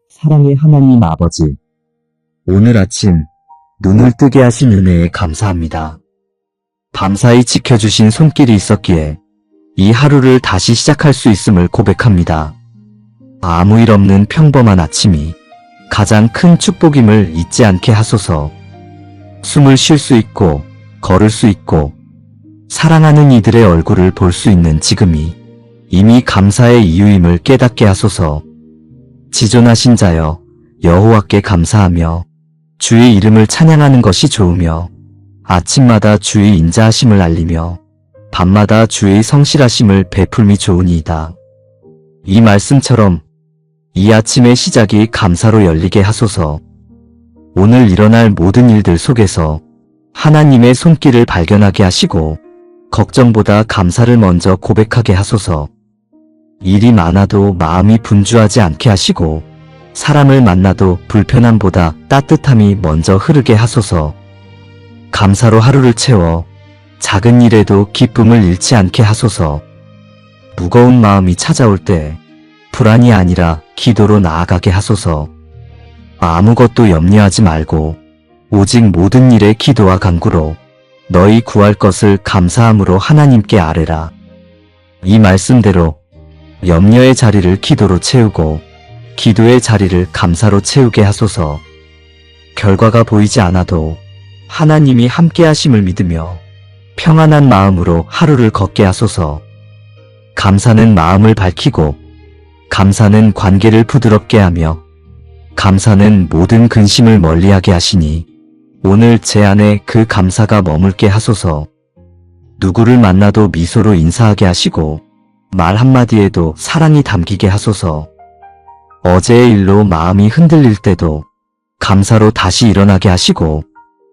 사랑의 하나님 아버지, 오늘 아침 눈을 뜨게 하신 은혜에 감사합니다. 밤사이 지켜주신 손길이 있었기에 이 하루를 다시 시작할 수 있음을 고백합니다. 아무 일 없는 평범한 아침이 가장 큰 축복임을 잊지 않게 하소서. 숨을 쉴 수 있고 걸을 수 있고 사랑하는 이들의 얼굴을 볼 수 있는 지금이 이미 감사의 이유임을 깨닫게 하소서. 지존하신 자여 여호와께 감사하며 주의 이름을 찬양하는 것이 좋으며 아침마다 주의 인자하심을 알리며 밤마다 주의 성실하심을 베풀미 좋으니이다. 이 말씀처럼 이 아침의 시작이 감사로 열리게 하소서. 오늘 일어날 모든 일들 속에서 하나님의 손길을 발견하게 하시고 걱정보다 감사를 먼저 고백하게 하소서. 일이 많아도 마음이 분주하지 않게 하시고 사람을 만나도 불편함보다 따뜻함이 먼저 흐르게 하소서. 감사로 하루를 채워 작은 일에도 기쁨을 잃지 않게 하소서. 무거운 마음이 찾아올 때 불안이 아니라 기도로 나아가게 하소서. 아무것도 염려하지 말고 오직 모든 일에 기도와 간구로 너희 구할 것을 감사함으로 하나님께 아뢰라. 이 말씀대로 염려의 자리를 기도로 채우고 기도의 자리를 감사로 채우게 하소서. 결과가 보이지 않아도 하나님이 함께 하심을 믿으며 평안한 마음으로 하루를 걷게 하소서. 감사는 마음을 밝히고 감사는 관계를 부드럽게 하며 감사는 모든 근심을 멀리하게 하시니 오늘 제 안에 그 감사가 머물게 하소서. 누구를 만나도 미소로 인사하게 하시고 말 한마디에도 사랑이 담기게 하소서. 어제의 일로 마음이 흔들릴 때도 감사로 다시 일어나게 하시고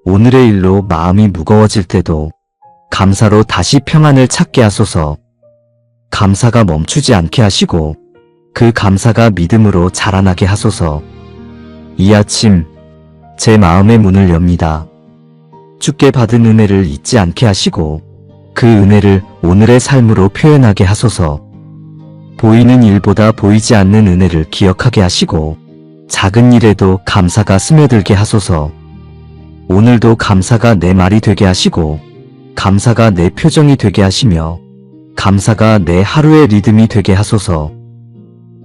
오늘의 일로 마음이 무거워질 때도 감사로 다시 평안을 찾게 하소서. 감사가 멈추지 않게 하시고 그 감사가 믿음으로 자라나게 하소서. 이 아침 제 마음의 문을 엽니다. 주께 받은 은혜를 잊지 않게 하시고 그 은혜를 오늘의 삶으로 표현하게 하소서. 보이는 일보다 보이지 않는 은혜를 기억하게 하시고 작은 일에도 감사가 스며들게 하소서. 오늘도 감사가 내 말이 되게 하시고 감사가 내 표정이 되게 하시며 감사가 내 하루의 리듬이 되게 하소서.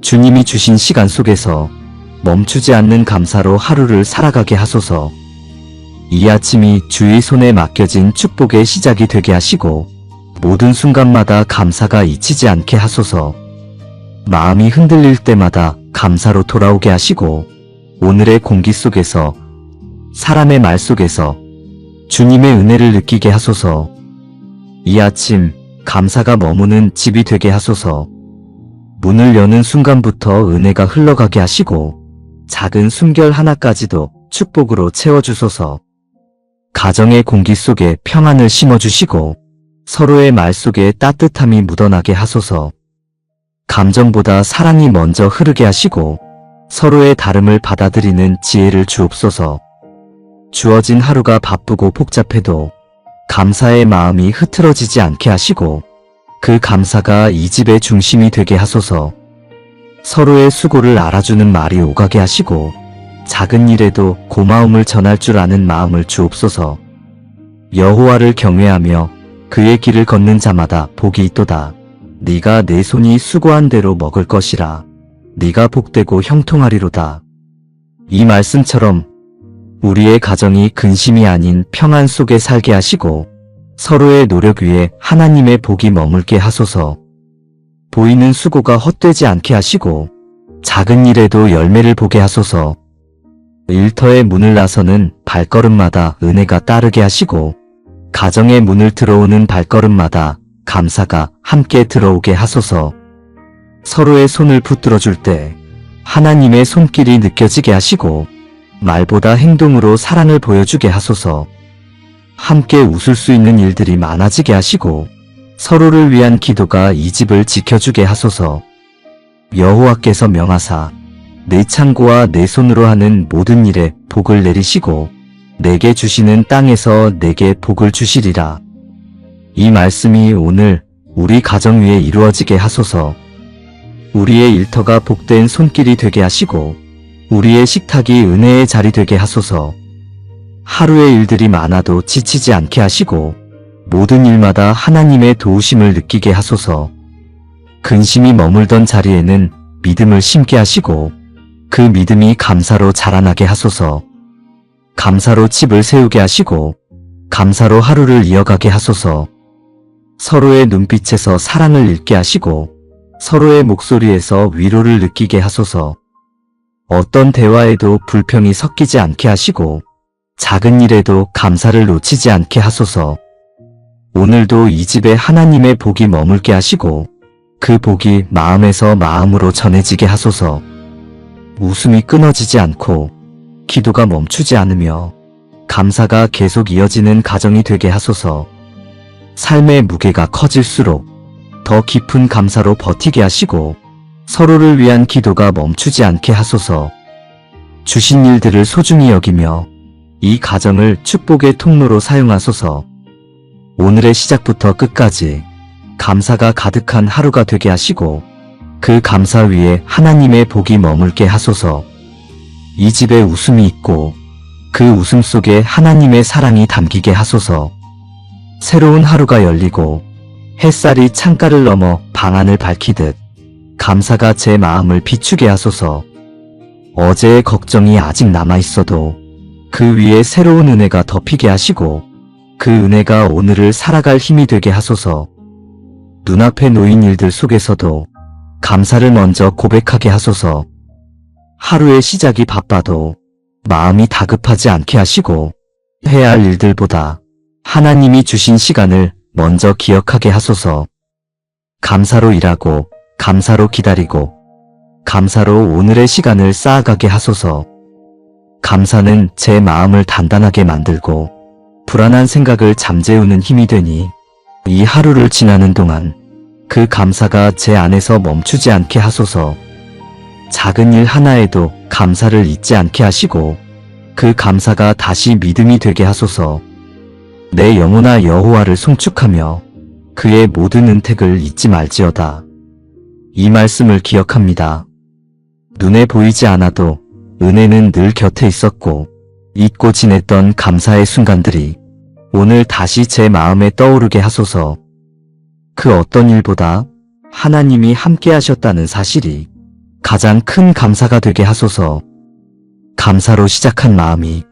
주님이 주신 시간 속에서 멈추지 않는 감사로 하루를 살아가게 하소서. 이 아침이 주의 손에 맡겨진 축복의 시작이 되게 하시고 모든 순간마다 감사가 잊히지 않게 하소서. 마음이 흔들릴 때마다 감사로 돌아오게 하시고 오늘의 공기 속에서 사람의 말 속에서 주님의 은혜를 느끼게 하소서. 이 아침 감사가 머무는 집이 되게 하소서. 문을 여는 순간부터 은혜가 흘러가게 하시고 작은 숨결 하나까지도 축복으로 채워주소서. 가정의 공기 속에 평안을 심어주시고 서로의 말 속에 따뜻함이 묻어나게 하소서. 감정보다 사랑이 먼저 흐르게 하시고 서로의 다름을 받아들이는 지혜를 주옵소서. 주어진 하루가 바쁘고 복잡해도 감사의 마음이 흐트러지지 않게 하시고 그 감사가 이 집의 중심이 되게 하소서. 서로의 수고를 알아주는 말이 오가게 하시고 작은 일에도 고마움을 전할 줄 아는 마음을 주옵소서. 여호와를 경외하며 그의 길을 걷는 자마다 복이 있도다. 네가 내 손이 수고한 대로 먹을 것이라. 네가 복되고 형통하리로다. 이 말씀처럼 우리의 가정이 근심이 아닌 평안 속에 살게 하시고 서로의 노력 위에 하나님의 복이 머물게 하소서. 보이는 수고가 헛되지 않게 하시고 작은 일에도 열매를 보게 하소서. 일터의 문을 나서는 발걸음마다 은혜가 따르게 하시고 가정의 문을 들어오는 발걸음마다 감사가 함께 들어오게 하소서. 서로의 손을 붙들어 줄 때 하나님의 손길이 느껴지게 하시고 말보다 행동으로 사랑을 보여주게 하소서. 함께 웃을 수 있는 일들이 많아지게 하시고 서로를 위한 기도가 이 집을 지켜주게 하소서. 여호와께서 명하사 내 창고와 내 손으로 하는 모든 일에 복을 내리시고 내게 주시는 땅에서 내게 복을 주시리라. 이 말씀이 오늘 우리 가정 위에 이루어지게 하소서. 우리의 일터가 복된 손길이 되게 하시고 우리의 식탁이 은혜의 자리 되게 하소서. 하루의 일들이 많아도 지치지 않게 하시고 모든 일마다 하나님의 도우심을 느끼게 하소서. 근심이 머물던 자리에는 믿음을 심게 하시고 그 믿음이 감사로 자라나게 하소서. 감사로 집을 세우게 하시고 감사로 하루를 이어가게 하소서. 서로의 눈빛에서 사랑을 읽게 하시고 서로의 목소리에서 위로를 느끼게 하소서. 어떤 대화에도 불평이 섞이지 않게 하시고 작은 일에도 감사를 놓치지 않게 하소서. 오늘도 이 집에 하나님의 복이 머물게 하시고 그 복이 마음에서 마음으로 전해지게 하소서. 웃음이 끊어지지 않고 기도가 멈추지 않으며 감사가 계속 이어지는 가정이 되게 하소서. 삶의 무게가 커질수록 더 깊은 감사로 버티게 하시고 서로를 위한 기도가 멈추지 않게 하소서. 주신 일들을 소중히 여기며 이 가정을 축복의 통로로 사용하소서. 오늘의 시작부터 끝까지 감사가 가득한 하루가 되게 하시고 그 감사 위에 하나님의 복이 머물게 하소서. 이 집에 웃음이 있고 그 웃음 속에 하나님의 사랑이 담기게 하소서. 새로운 하루가 열리고 햇살이 창가를 넘어 방안을 밝히듯 감사가 제 마음을 비추게 하소서. 어제의 걱정이 아직 남아있어도 그 위에 새로운 은혜가 덮이게 하시고 그 은혜가 오늘을 살아갈 힘이 되게 하소서. 눈앞에 놓인 일들 속에서도 감사를 먼저 고백하게 하소서. 하루의 시작이 바빠도 마음이 다급하지 않게 하시고 해야 할 일들보다 하나님이 주신 시간을 먼저 기억하게 하소서. 감사로 일하고 감사로 기다리고 감사로 오늘의 시간을 쌓아가게 하소서. 감사는 제 마음을 단단하게 만들고 불안한 생각을 잠재우는 힘이 되니 이 하루를 지나는 동안 그 감사가 제 안에서 멈추지 않게 하소서. 작은 일 하나에도 감사를 잊지 않게 하시고 그 감사가 다시 믿음이 되게 하소서. 내 영혼아 여호와를 송축하며 그의 모든 은택을 잊지 말지어다. 이 말씀을 기억합니다. 눈에 보이지 않아도 은혜는 늘 곁에 있었고 잊고 지냈던 감사의 순간들이 오늘 다시 제 마음에 떠오르게 하소서. 그 어떤 일보다 하나님이 함께 하셨다는 사실이 가장 큰 감사가 되게 하소서. 감사로 시작한 마음이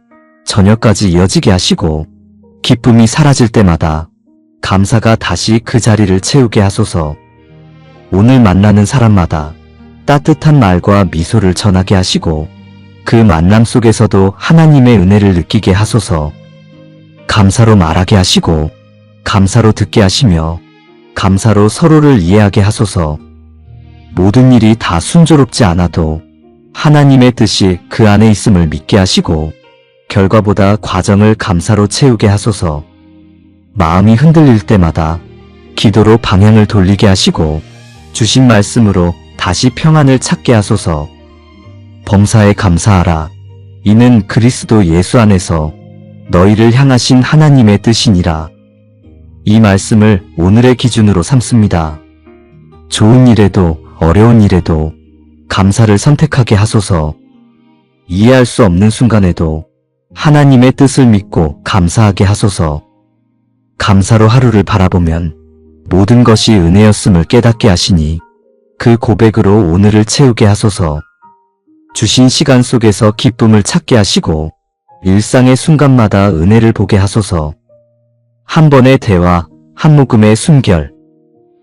저녁까지 이어지게 하시고 기쁨이 사라질 때마다 감사가 다시 그 자리를 채우게 하소서. 오늘 만나는 사람마다 따뜻한 말과 미소를 전하게 하시고 그 만남 속에서도 하나님의 은혜를 느끼게 하소서. 감사로 말하게 하시고 감사로 듣게 하시며 감사로 서로를 이해하게 하소서. 모든 일이 다 순조롭지 않아도 하나님의 뜻이 그 안에 있음을 믿게 하시고 결과보다 과정을 감사로 채우게 하소서. 마음이 흔들릴 때마다 기도로 방향을 돌리게 하시고 주신 말씀으로 다시 평안을 찾게 하소서. 범사에 감사하라. 이는 그리스도 예수 안에서 너희를 향하신 하나님의 뜻이니라. 이 말씀을 오늘의 기준으로 삼습니다. 좋은 일에도 어려운 일에도 감사를 선택하게 하소서. 이해할 수 없는 순간에도 하나님의 뜻을 믿고 감사하게 하소서. 감사로 하루를 바라보면 모든 것이 은혜였음을 깨닫게 하시니 그 고백으로 오늘을 채우게 하소서. 주신 시간 속에서 기쁨을 찾게 하시고 일상의 순간마다 은혜를 보게 하소서. 한 번의 대화, 한 모금의 숨결,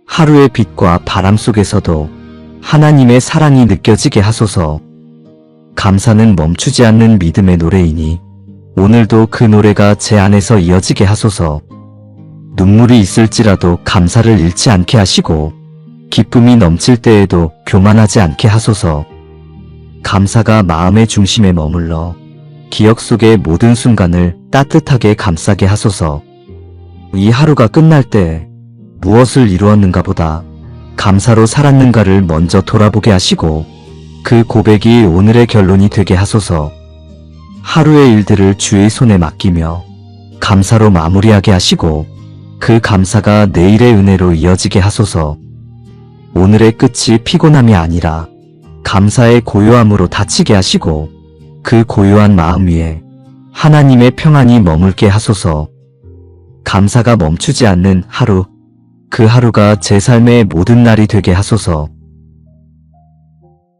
하루의 빛과 바람 속에서도 하나님의 사랑이 느껴지게 하소서. 감사는 멈추지 않는 믿음의 노래이니 오늘도 그 노래가 제 안에서 이어지게 하소서. 눈물이 있을지라도 감사를 잃지 않게 하시고 기쁨이 넘칠 때에도 교만하지 않게 하소서. 감사가 마음의 중심에 머물러 기억 속의 모든 순간을 따뜻하게 감싸게 하소서. 이 하루가 끝날 때 무엇을 이루었는가 보다 감사로 살았는가를 먼저 돌아보게 하시고 그 고백이 오늘의 결론이 되게 하소서. 하루의 일들을 주의 손에 맡기며 감사로 마무리하게 하시고 그 감사가 내일의 은혜로 이어지게 하소서. 오늘의 끝이 피곤함이 아니라 감사의 고요함으로 닫히게 하시고 그 고요한 마음 위에 하나님의 평안이 머물게 하소서. 감사가 멈추지 않는 하루, 그 하루가 제 삶의 모든 날이 되게 하소서.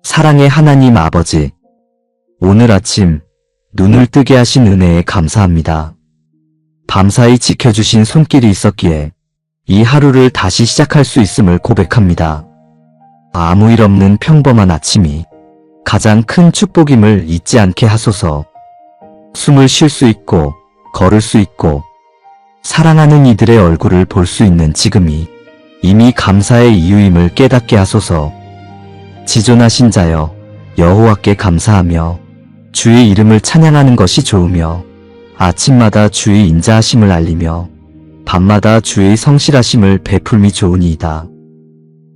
사랑의 하나님 아버지, 오늘 아침 눈을 뜨게 하신 은혜에 감사합니다. 밤사이 지켜주신 손길이 있었기에 이 하루를 다시 시작할 수 있음을 고백합니다. 아무 일 없는 평범한 아침이 가장 큰 축복임을 잊지 않게 하소서. 숨을 쉴 수 있고 걸을 수 있고 사랑하는 이들의 얼굴을 볼 수 있는 지금이 이미 감사의 이유임을 깨닫게 하소서. 지존하신 자여, 여호와께 감사하며 주의 이름을 찬양하는 것이 좋으며 아침마다 주의 인자하심을 알리며 밤마다 주의 성실하심을 베풀미 좋으니이다.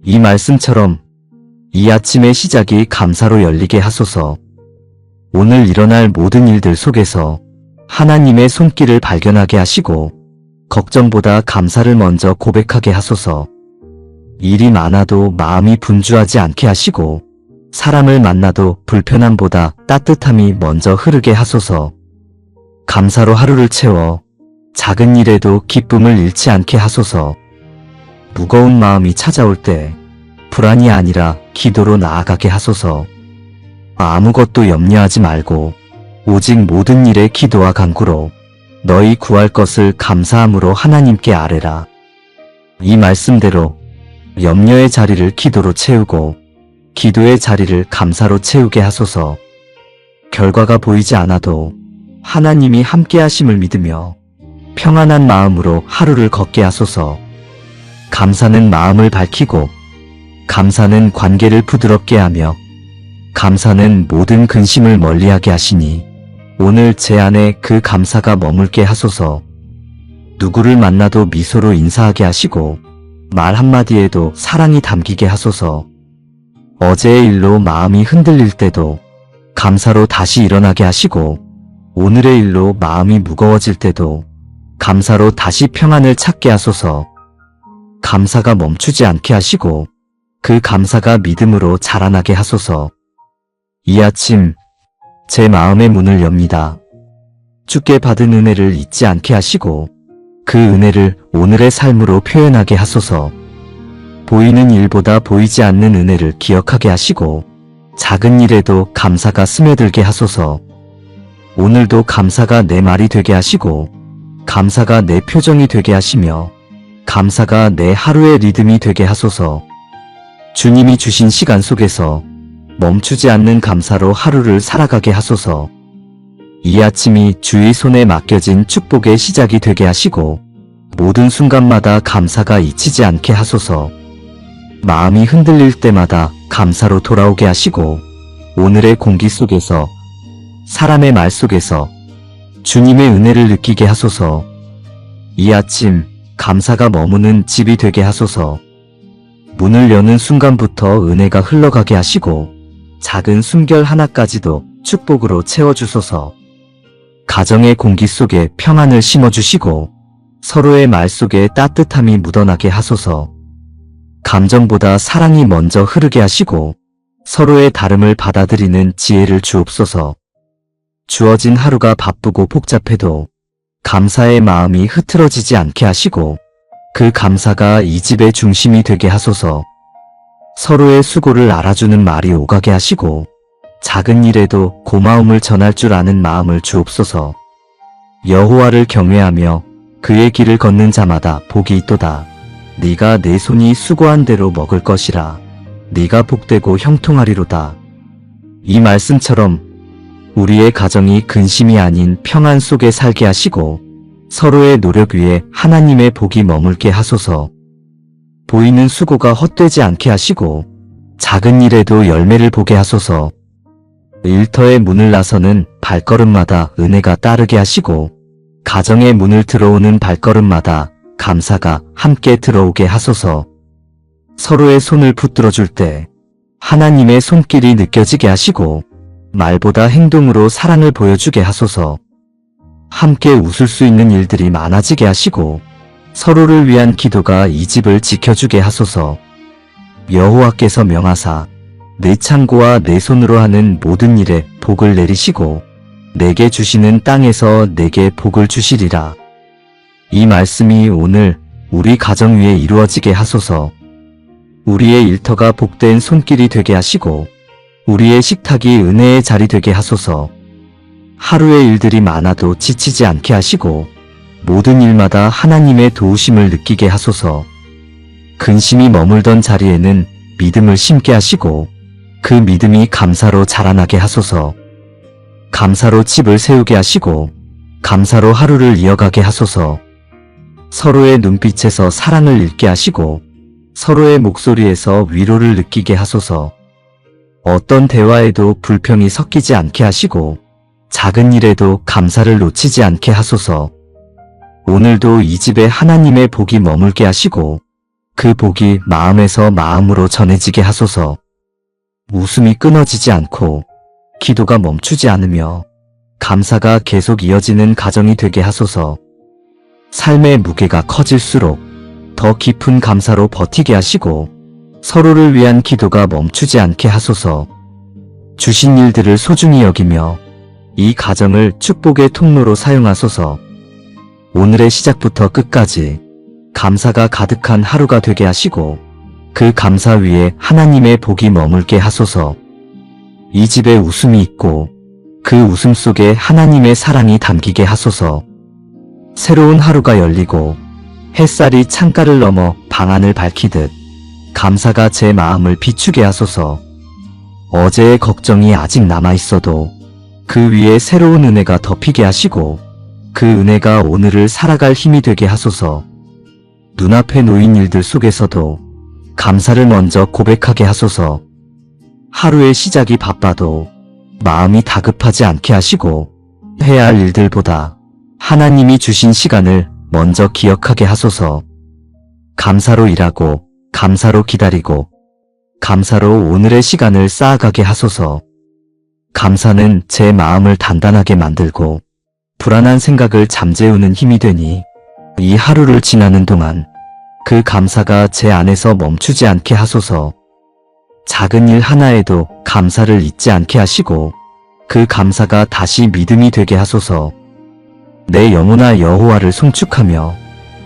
이 말씀처럼 이 아침의 시작이 감사로 열리게 하소서. 오늘 일어날 모든 일들 속에서 하나님의 손길을 발견하게 하시고 걱정보다 감사를 먼저 고백하게 하소서. 일이 많아도 마음이 분주하지 않게 하시고 사람을 만나도 불편함보다 따뜻함이 먼저 흐르게 하소서. 감사로 하루를 채워 작은 일에도 기쁨을 잃지 않게 하소서. 무거운 마음이 찾아올 때 불안이 아니라 기도로 나아가게 하소서. 아무것도 염려하지 말고 오직 모든 일에 기도와 간구로 너희 구할 것을 감사함으로 하나님께 아뢰라. 이 말씀대로 염려의 자리를 기도로 채우고 기도의 자리를 감사로 채우게 하소서. 결과가 보이지 않아도 하나님이 함께 하심을 믿으며 평안한 마음으로 하루를 걷게 하소서. 감사는 마음을 밝히고 감사는 관계를 부드럽게 하며 감사는 모든 근심을 멀리하게 하시니 오늘 제 안에 그 감사가 머물게 하소서. 누구를 만나도 미소로 인사하게 하시고 말 한마디에도 사랑이 담기게 하소서. 어제의 일로 마음이 흔들릴 때도 감사로 다시 일어나게 하시고 오늘의 일로 마음이 무거워질 때도 감사로 다시 평안을 찾게 하소서. 감사가 멈추지 않게 하시고 그 감사가 믿음으로 자라나게 하소서. 이 아침 제 마음의 문을 엽니다. 주께 받은 은혜를 잊지 않게 하시고 그 은혜를 오늘의 삶으로 표현하게 하소서. 보이는 일보다 보이지 않는 은혜를 기억하게 하시고 작은 일에도 감사가 스며들게 하소서. 오늘도 감사가 내 말이 되게 하시고 감사가 내 표정이 되게 하시며 감사가 내 하루의 리듬이 되게 하소서. 주님이 주신 시간 속에서 멈추지 않는 감사로 하루를 살아가게 하소서. 이 아침이 주의 손에 맡겨진 축복의 시작이 되게 하시고 모든 순간마다 감사가 잊히지 않게 하소서. 마음이 흔들릴 때마다 감사로 돌아오게 하시고 오늘의 공기 속에서 사람의 말 속에서 주님의 은혜를 느끼게 하소서. 이 아침 감사가 머무는 집이 되게 하소서. 문을 여는 순간부터 은혜가 흘러가게 하시고 작은 숨결 하나까지도 축복으로 채워주소서. 가정의 공기 속에 평안을 심어주시고 서로의 말 속에 따뜻함이 묻어나게 하소서. 감정보다 사랑이 먼저 흐르게 하시고 서로의 다름을 받아들이는 지혜를 주옵소서. 주어진 하루가 바쁘고 복잡해도 감사의 마음이 흐트러지지 않게 하시고 그 감사가 이 집의 중심이 되게 하소서. 서로의 수고를 알아주는 말이 오가게 하시고 작은 일에도 고마움을 전할 줄 아는 마음을 주옵소서. 여호와를 경외하며 그의 길을 걷는 자마다 복이 있도다. 네가 내 손이 수고한 대로 먹을 것이라. 네가 복되고 형통하리로다. 이 말씀처럼 우리의 가정이 근심이 아닌 평안 속에 살게 하시고 서로의 노력 위에 하나님의 복이 머물게 하소서. 보이는 수고가 헛되지 않게 하시고 작은 일에도 열매를 보게 하소서. 일터의 문을 나서는 발걸음마다 은혜가 따르게 하시고 가정의 문을 들어오는 발걸음마다 감사가 함께 들어오게 하소서. 서로의 손을 붙들어 줄 때 하나님의 손길이 느껴지게 하시고 말보다 행동으로 사랑을 보여주게 하소서. 함께 웃을 수 있는 일들이 많아지게 하시고 서로를 위한 기도가 이 집을 지켜주게 하소서. 여호와께서 명하사 내 창고와 내 손으로 하는 모든 일에 복을 내리시고 내게 주시는 땅에서 내게 복을 주시리라. 이 말씀이 오늘 우리 가정 위에 이루어지게 하소서. 우리의 일터가 복된 손길이 되게 하시고 우리의 식탁이 은혜의 자리 되게 하소서. 하루의 일들이 많아도 지치지 않게 하시고 모든 일마다 하나님의 도우심을 느끼게 하소서. 근심이 머물던 자리에는 믿음을 심게 하시고 그 믿음이 감사로 자라나게 하소서. 감사로 집을 세우게 하시고 감사로 하루를 이어가게 하소서. 서로의 눈빛에서 사랑을 읽게 하시고 서로의 목소리에서 위로를 느끼게 하소서. 어떤 대화에도 불평이 섞이지 않게 하시고 작은 일에도 감사를 놓치지 않게 하소서. 오늘도 이 집에 하나님의 복이 머물게 하시고 그 복이 마음에서 마음으로 전해지게 하소서. 웃음이 끊어지지 않고 기도가 멈추지 않으며 감사가 계속 이어지는 가정이 되게 하소서. 삶의 무게가 커질수록 더 깊은 감사로 버티게 하시고 서로를 위한 기도가 멈추지 않게 하소서. 주신 일들을 소중히 여기며 이 가정을 축복의 통로로 사용하소서. 오늘의 시작부터 끝까지 감사가 가득한 하루가 되게 하시고 그 감사 위에 하나님의 복이 머물게 하소서. 이 집에 웃음이 있고 그 웃음 속에 하나님의 사랑이 담기게 하소서. 새로운 하루가 열리고 햇살이 창가를 넘어 방안을 밝히듯 감사가 제 마음을 비추게 하소서. 어제의 걱정이 아직 남아있어도 그 위에 새로운 은혜가 덮이게 하시고 그 은혜가 오늘을 살아갈 힘이 되게 하소서. 눈앞에 놓인 일들 속에서도 감사를 먼저 고백하게 하소서. 하루의 시작이 바빠도 마음이 다급하지 않게 하시고 해야 할 일들보다 하나님이 주신 시간을 먼저 기억하게 하소서. 감사로 일하고 감사로 기다리고 감사로 오늘의 시간을 쌓아가게 하소서. 감사는 제 마음을 단단하게 만들고 불안한 생각을 잠재우는 힘이 되니 이 하루를 지나는 동안 그 감사가 제 안에서 멈추지 않게 하소서. 작은 일 하나에도 감사를 잊지 않게 하시고 그 감사가 다시 믿음이 되게 하소서. 내 영혼아 여호와를 송축하며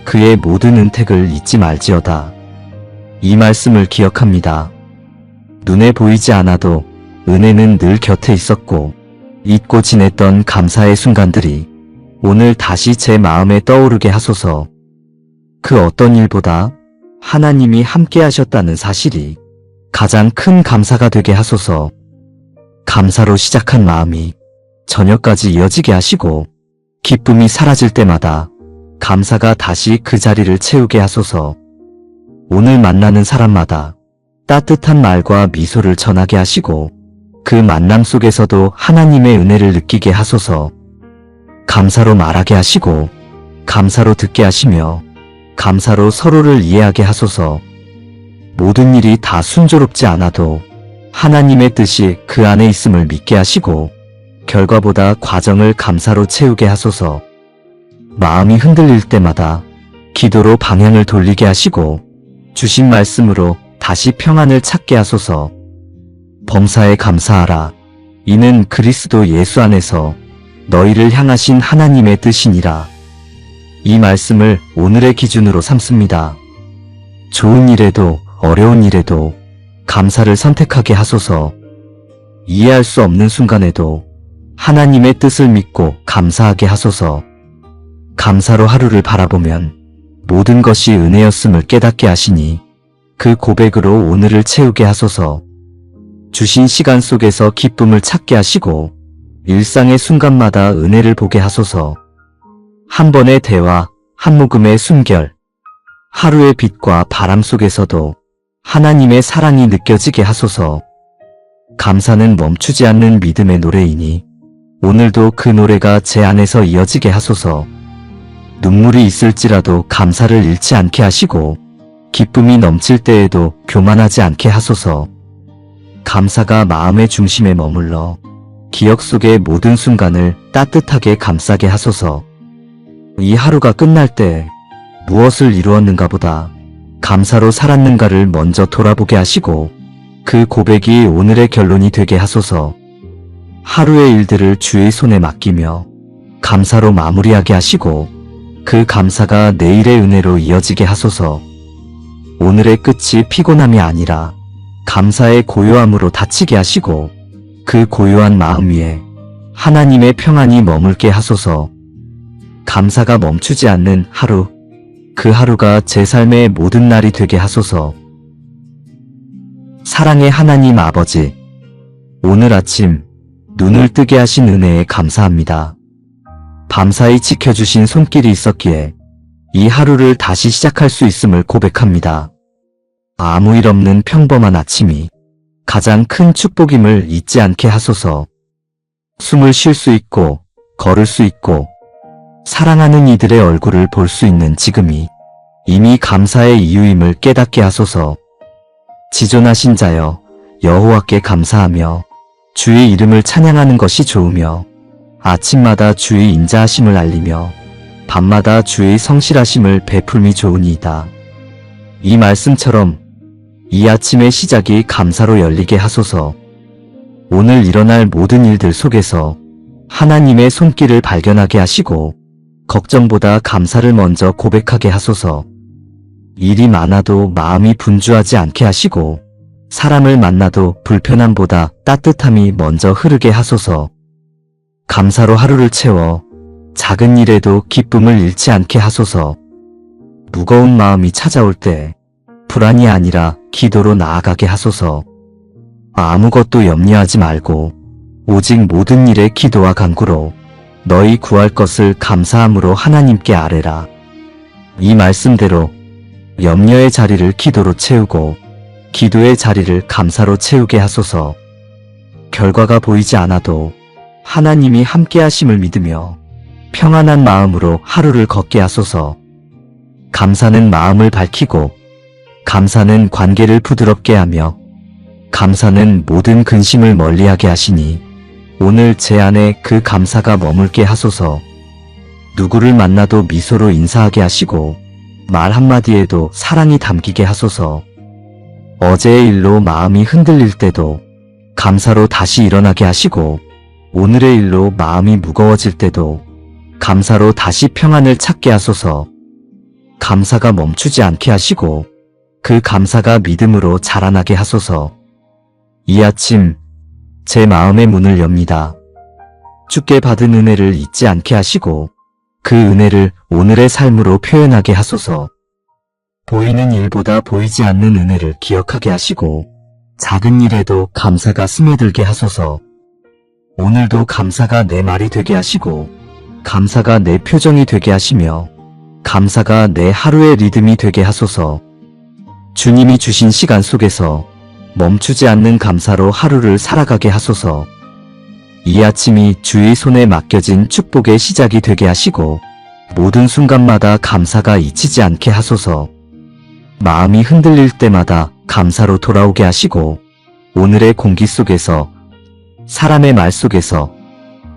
그의 모든 은택을 잊지 말지어다. 이 말씀을 기억합니다. 눈에 보이지 않아도 은혜는 늘 곁에 있었고 잊고 지냈던 감사의 순간들이 오늘 다시 제 마음에 떠오르게 하소서. 그 어떤 일보다 하나님이 함께 하셨다는 사실이 가장 큰 감사가 되게 하소서. 감사로 시작한 마음이 저녁까지 이어지게 하시고 기쁨이 사라질 때마다 감사가 다시 그 자리를 채우게 하소서. 오늘 만나는 사람마다 따뜻한 말과 미소를 전하게 하시고 그 만남 속에서도 하나님의 은혜를 느끼게 하소서. 감사로 말하게 하시고 감사로 듣게 하시며 감사로 서로를 이해하게 하소서. 모든 일이 다 순조롭지 않아도 하나님의 뜻이 그 안에 있음을 믿게 하시고 결과보다 과정을 감사로 채우게 하소서. 마음이 흔들릴 때마다 기도로 방향을 돌리게 하시고 주신 말씀으로 다시 평안을 찾게 하소서. 범사에 감사하라. 이는 그리스도 예수 안에서 너희를 향하신 하나님의 뜻이니라. 이 말씀을 오늘의 기준으로 삼습니다. 좋은 일에도 어려운 일에도 감사를 선택하게 하소서. 이해할 수 없는 순간에도 하나님의 뜻을 믿고 감사하게 하소서. 감사로 하루를 바라보면 모든 것이 은혜였음을 깨닫게 하시니 그 고백으로 오늘을 채우게 하소서. 주신 시간 속에서 기쁨을 찾게 하시고 일상의 순간마다 은혜를 보게 하소서. 한 번의 대화, 한 모금의 숨결, 하루의 빛과 바람 속에서도 하나님의 사랑이 느껴지게 하소서. 감사는 멈추지 않는 믿음의 노래이니 오늘도 그 노래가 제 안에서 이어지게 하소서. 눈물이 있을지라도 감사를 잃지 않게 하시고 기쁨이 넘칠 때에도 교만하지 않게 하소서. 감사가 마음의 중심에 머물러 기억 속의 모든 순간을 따뜻하게 감싸게 하소서. 이 하루가 끝날 때 무엇을 이루었는가 보다 감사로 살았는가를 먼저 돌아보게 하시고 그 고백이 오늘의 결론이 되게 하소서. 하루의 일들을 주의 손에 맡기며 감사로 마무리하게 하시고 그 감사가 내일의 은혜로 이어지게 하소서. 오늘의 끝이 피곤함이 아니라 감사의 고요함으로 닫히게 하시고 그 고요한 마음 위에 하나님의 평안이 머물게 하소서. 감사가 멈추지 않는 하루, 그 하루가 제 삶의 모든 날이 되게 하소서. 사랑의 하나님 아버지, 오늘 아침 눈을 뜨게 하신 은혜에 감사합니다. 밤사이 지켜주신 손길이 있었기에 이 하루를 다시 시작할 수 있음을 고백합니다. 아무 일 없는 평범한 아침이 가장 큰 축복임을 잊지 않게 하소서. 숨을 쉴 수 있고 걸을 수 있고 사랑하는 이들의 얼굴을 볼 수 있는 지금이 이미 감사의 이유임을 깨닫게 하소서. 지존하신 자여 여호와께 감사하며 주의 이름을 찬양하는 것이 좋으며 아침마다 주의 인자하심을 알리며 밤마다 주의 성실하심을 베풀미 좋으니이다. 이 말씀처럼 이 아침의 시작이 감사로 열리게 하소서. 오늘 일어날 모든 일들 속에서 하나님의 손길을 발견하게 하시고 걱정보다 감사를 먼저 고백하게 하소서. 일이 많아도 마음이 분주하지 않게 하시고 사람을 만나도 불편함보다 따뜻함이 먼저 흐르게 하소서. 감사로 하루를 채워 작은 일에도 기쁨을 잃지 않게 하소서. 무거운 마음이 찾아올 때 불안이 아니라 기도로 나아가게 하소서. 아무것도 염려하지 말고 오직 모든 일에 기도와 간구로 너희 구할 것을 감사함으로 하나님께 아뢰라. 이 말씀대로 염려의 자리를 기도로 채우고 기도의 자리를 감사로 채우게 하소서. 결과가 보이지 않아도 하나님이 함께 하심을 믿으며 평안한 마음으로 하루를 걷게 하소서. 감사는 마음을 밝히고 감사는 관계를 부드럽게 하며 감사는 모든 근심을 멀리하게 하시니 오늘 제 안에 그 감사가 머물게 하소서. 누구를 만나도 미소로 인사하게 하시고 말 한마디에도 사랑이 담기게 하소서. 어제의 일로 마음이 흔들릴 때도 감사로 다시 일어나게 하시고 오늘의 일로 마음이 무거워질 때도 감사로 다시 평안을 찾게 하소서. 감사가 멈추지 않게 하시고 그 감사가 믿음으로 자라나게 하소서. 이 아침 제 마음의 문을 엽니다. 주께 받은 은혜를 잊지 않게 하시고 그 은혜를 오늘의 삶으로 표현하게 하소서. 보이는 일보다 보이지 않는 은혜를 기억하게 하시고 작은 일에도 감사가 스며들게 하소서. 오늘도 감사가 내 말이 되게 하시고 감사가 내 표정이 되게 하시며 감사가 내 하루의 리듬이 되게 하소서. 주님이 주신 시간 속에서 멈추지 않는 감사로 하루를 살아가게 하소서. 이 아침이 주의 손에 맡겨진 축복의 시작이 되게 하시고 모든 순간마다 감사가 잊히지 않게 하소서. 마음이 흔들릴 때마다 감사로 돌아오게 하시고 오늘의 공기 속에서 사람의 말 속에서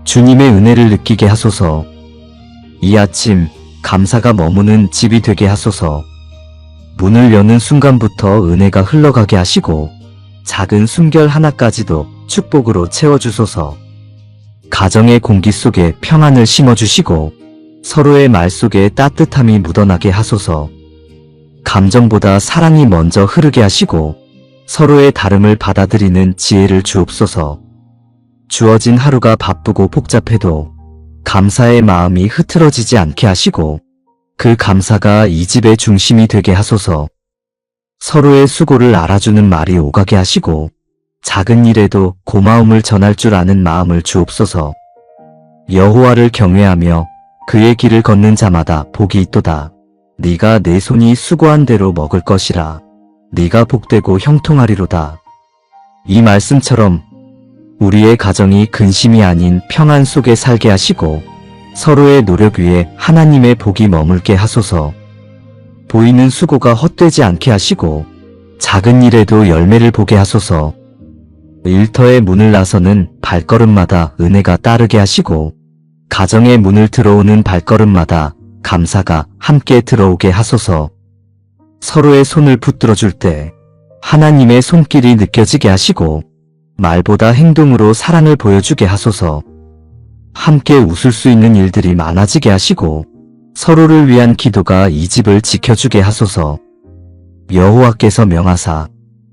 주님의 은혜를 느끼게 하소서. 이 아침 감사가 머무는 집이 되게 하소서. 문을 여는 순간부터 은혜가 흘러가게 하시고 작은 숨결 하나까지도 축복으로 채워주소서. 가정의 공기 속에 평안을 심어주시고 서로의 말 속에 따뜻함이 묻어나게 하소서. 감정보다 사랑이 먼저 흐르게 하시고 서로의 다름을 받아들이는 지혜를 주옵소서. 주어진 하루가 바쁘고 복잡해도 감사의 마음이 흐트러지지 않게 하시고 그 감사가 이 집의 중심이 되게 하소서. 서로의 수고를 알아주는 말이 오가게 하시고 작은 일에도 고마움을 전할 줄 아는 마음을 주옵소서. 여호와를 경외하며 그의 길을 걷는 자마다 복이 있도다. 네가 내 손이 수고한 대로 먹을 것이라. 네가 복되고 형통하리로다. 이 말씀처럼 우리의 가정이 근심이 아닌 평안 속에 살게 하시고 서로의 노력 위에 하나님의 복이 머물게 하소서. 보이는 수고가 헛되지 않게 하시고 작은 일에도 열매를 보게 하소서. 일터의 문을 나서는 발걸음마다 은혜가 따르게 하시고 가정의 문을 들어오는 발걸음마다 감사가 함께 들어오게 하소서. 서로의 손을 붙들어 줄 때 하나님의 손길이 느껴지게 하시고 말보다 행동으로 사랑을 보여주게 하소서. 함께 웃을 수 있는 일들이 많아지게 하시고 서로를 위한 기도가 이 집을 지켜주게 하소서. 여호와께서 명하사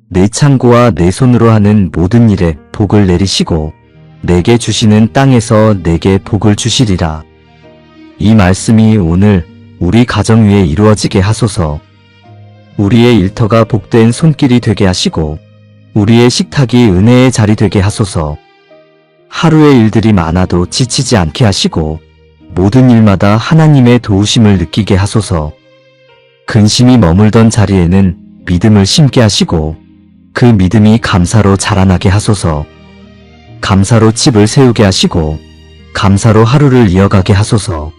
내 창고와 내 손으로 하는 모든 일에 복을 내리시고 내게 주시는 땅에서 내게 복을 주시리라. 이 말씀이 오늘 우리 가정 위에 이루어지게 하소서. 우리의 일터가 복된 손길이 되게 하시고 우리의 식탁이 은혜의 자리 되게 하소서. 하루의 일들이 많아도 지치지 않게 하시고 모든 일마다 하나님의 도우심을 느끼게 하소서. 근심이 머물던 자리에는 믿음을 심게 하시고 그 믿음이 감사로 자라나게 하소서. 감사로 집을 세우게 하시고 감사로 하루를 이어가게 하소서.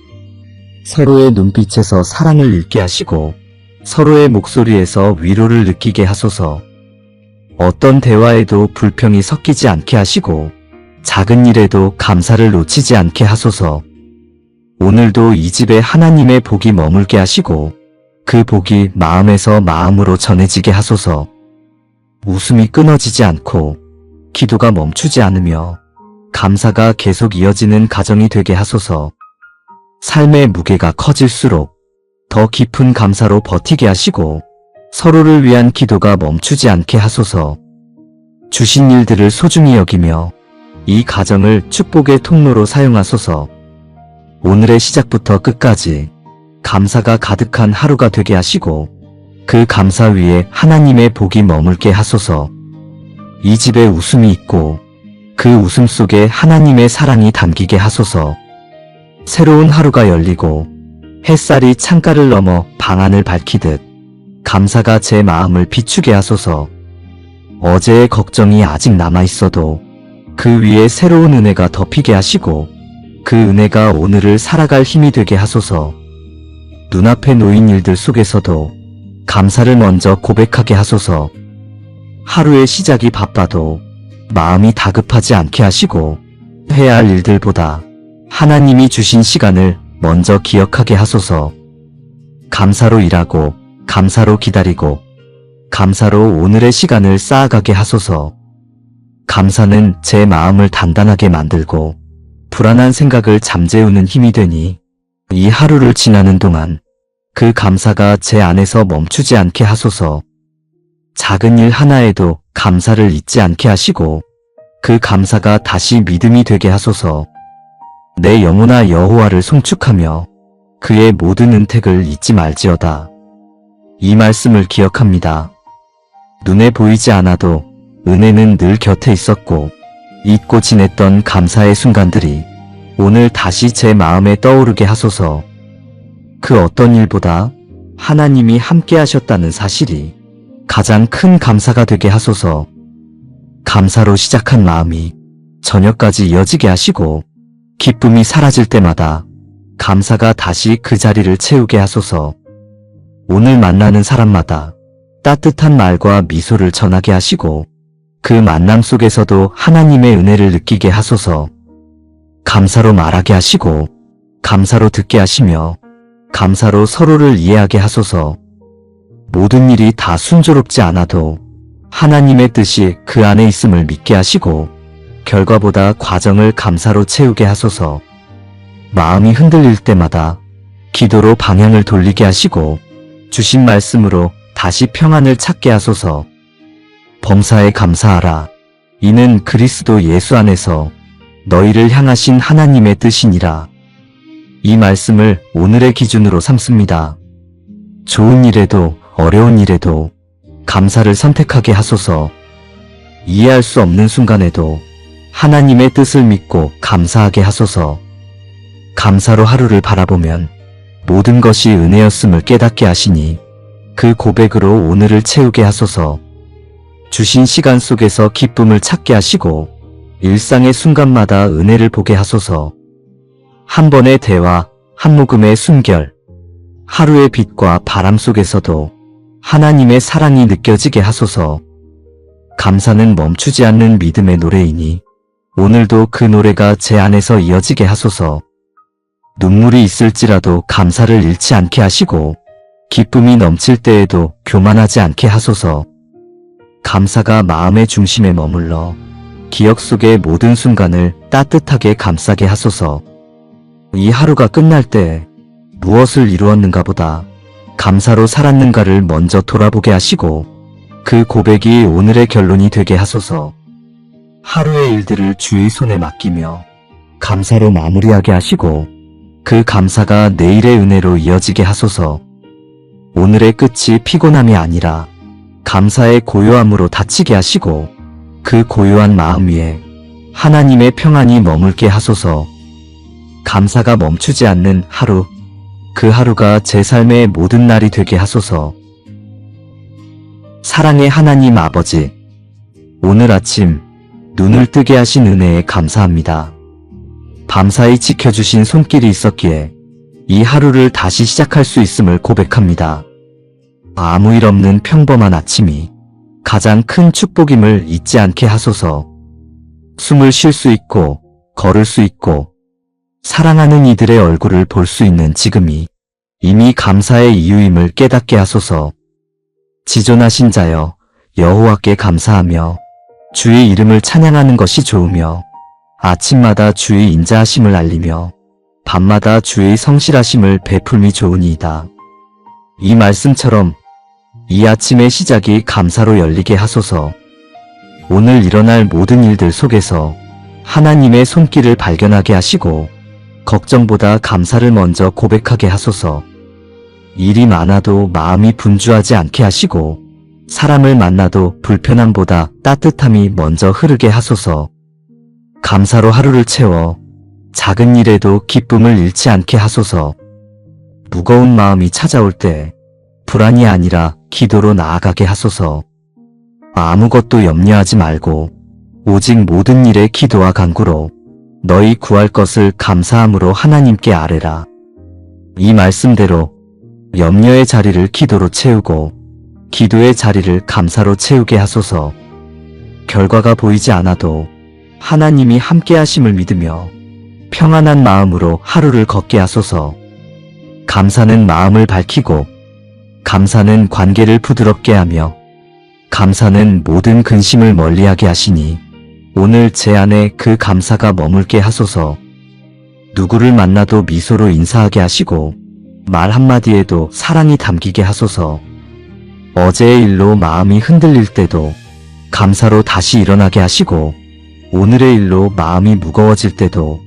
서로의 눈빛에서 사랑을 읽게 하시고 서로의 목소리에서 위로를 느끼게 하소서. 어떤 대화에도 불평이 섞이지 않게 하시고 작은 일에도 감사를 놓치지 않게 하소서. 오늘도 이 집에 하나님의 복이 머물게 하시고 그 복이 마음에서 마음으로 전해지게 하소서. 웃음이 끊어지지 않고 기도가 멈추지 않으며 감사가 계속 이어지는 가정이 되게 하소서. 삶의 무게가 커질수록 더 깊은 감사로 버티게 하시고 서로를 위한 기도가 멈추지 않게 하소서. 주신 일들을 소중히 여기며 이 가정을 축복의 통로로 사용하소서. 오늘의 시작부터 끝까지 감사가 가득한 하루가 되게 하시고 그 감사 위에 하나님의 복이 머물게 하소서. 이 집에 웃음이 있고 그 웃음 속에 하나님의 사랑이 담기게 하소서. 새로운 하루가 열리고 햇살이 창가를 넘어 방안을 밝히듯 감사가 제 마음을 비추게 하소서. 어제의 걱정이 아직 남아있어도 그 위에 새로운 은혜가 덮이게 하시고 그 은혜가 오늘을 살아갈 힘이 되게 하소서. 눈앞에 놓인 일들 속에서도 감사를 먼저 고백하게 하소서. 하루의 시작이 바빠도 마음이 다급하지 않게 하시고 해야 할 일들보다 하나님이 주신 시간을 먼저 기억하게 하소서. 감사로 일하고 감사로 기다리고 감사로 오늘의 시간을 쌓아가게 하소서. 감사는 제 마음을 단단하게 만들고 불안한 생각을 잠재우는 힘이 되니 이 하루를 지나는 동안 그 감사가 제 안에서 멈추지 않게 하소서. 작은 일 하나에도 감사를 잊지 않게 하시고 그 감사가 다시 믿음이 되게 하소서. 내 영혼아 여호와를 송축하며 그의 모든 은택을 잊지 말지어다. 이 말씀을 기억합니다. 눈에 보이지 않아도 은혜는 늘 곁에 있었고 잊고 지냈던 감사의 순간들이 오늘 다시 제 마음에 떠오르게 하소서. 그 어떤 일보다 하나님이 함께 하셨다는 사실이 가장 큰 감사가 되게 하소서. 감사로 시작한 마음이 저녁까지 이어지게 하시고 기쁨이 사라질 때마다 감사가 다시 그 자리를 채우게 하소서. 오늘 만나는 사람마다 따뜻한 말과 미소를 전하게 하시고 그 만남 속에서도 하나님의 은혜를 느끼게 하소서. 감사로 말하게 하시고 감사로 듣게 하시며 감사로 서로를 이해하게 하소서. 모든 일이 다 순조롭지 않아도 하나님의 뜻이 그 안에 있음을 믿게 하시고 결과보다 과정을 감사로 채우게 하소서. 마음이 흔들릴 때마다 기도로 방향을 돌리게 하시고 주신 말씀으로 다시 평안을 찾게 하소서. 범사에 감사하라. 이는 그리스도 예수 안에서 너희를 향하신 하나님의 뜻이니라. 이 말씀을 오늘의 기준으로 삼습니다. 좋은 일에도 어려운 일에도 감사를 선택하게 하소서. 이해할 수 없는 순간에도 하나님의 뜻을 믿고 감사하게 하소서. 감사로 하루를 바라보면 모든 것이 은혜였음을 깨닫게 하시니 그 고백으로 오늘을 채우게 하소서. 주신 시간 속에서 기쁨을 찾게 하시고 일상의 순간마다 은혜를 보게 하소서. 한 번의 대화, 한 모금의 순결, 하루의 빛과 바람 속에서도 하나님의 사랑이 느껴지게 하소서. 감사는 멈추지 않는 믿음의 노래이니 오늘도 그 노래가 제 안에서 이어지게 하소서. 눈물이 있을지라도 감사를 잃지 않게 하시고 기쁨이 넘칠 때에도 교만하지 않게 하소서. 감사가 마음의 중심에 머물러 기억 속의 모든 순간을 따뜻하게 감싸게 하소서. 이 하루가 끝날 때 무엇을 이루었는가 보다 감사로 살았는가를 먼저 돌아보게 하시고 그 고백이 오늘의 결론이 되게 하소서. 하루의 일들을 주의 손에 맡기며 감사로 마무리하게 하시고 그 감사가 내일의 은혜로 이어지게 하소서. 오늘의 끝이 피곤함이 아니라 감사의 고요함으로 닫히게 하시고 그 고요한 마음 위에 하나님의 평안이 머물게 하소서. 감사가 멈추지 않는 하루, 그 하루가 제 삶의 모든 날이 되게 하소서. 사랑의 하나님 아버지, 오늘 아침 눈을 뜨게 하신 은혜에 감사합니다. 밤사이 지켜주신 손길이 있었기에 이 하루를 다시 시작할 수 있음을 고백합니다. 아무 일 없는 평범한 아침이 가장 큰 축복임을 잊지 않게 하소서. 숨을 쉴 수 있고 걸을 수 있고 사랑하는 이들의 얼굴을 볼 수 있는 지금이 이미 감사의 이유임을 깨닫게 하소서. 지존하신 자여 여호와께 감사하며 주의 이름을 찬양하는 것이 좋으며 아침마다 주의 인자하심을 알리며 밤마다 주의 성실하심을 베풀미 좋으니이다. 이 말씀처럼 이 아침의 시작이 감사로 열리게 하소서. 오늘 일어날 모든 일들 속에서 하나님의 손길을 발견하게 하시고 걱정보다 감사를 먼저 고백하게 하소서. 일이 많아도 마음이 분주하지 않게 하시고 사람을 만나도 불편함보다 따뜻함이 먼저 흐르게 하소서. 감사로 하루를 채워 작은 일에도 기쁨을 잃지 않게 하소서. 무거운 마음이 찾아올 때 불안이 아니라 기도로 나아가게 하소서. 아무것도 염려하지 말고 오직 모든 일에 기도와 간구로 너희 구할 것을 감사함으로 하나님께 아뢰라. 이 말씀대로 염려의 자리를 기도로 채우고 기도의 자리를 감사로 채우게 하소서. 결과가 보이지 않아도 하나님이 함께 하심을 믿으며 평안한 마음으로 하루를 걷게 하소서. 감사는 마음을 밝히고 감사는 관계를 부드럽게 하며 감사는 모든 근심을 멀리하게 하시니 오늘 제 안에 그 감사가 머물게 하소서. 누구를 만나도 미소로 인사하게 하시고 말 한마디에도 사랑이 담기게 하소서. 어제의 일로 마음이 흔들릴 때도 감사로 다시 일어나게 하시고 오늘의 일로 마음이 무거워질 때도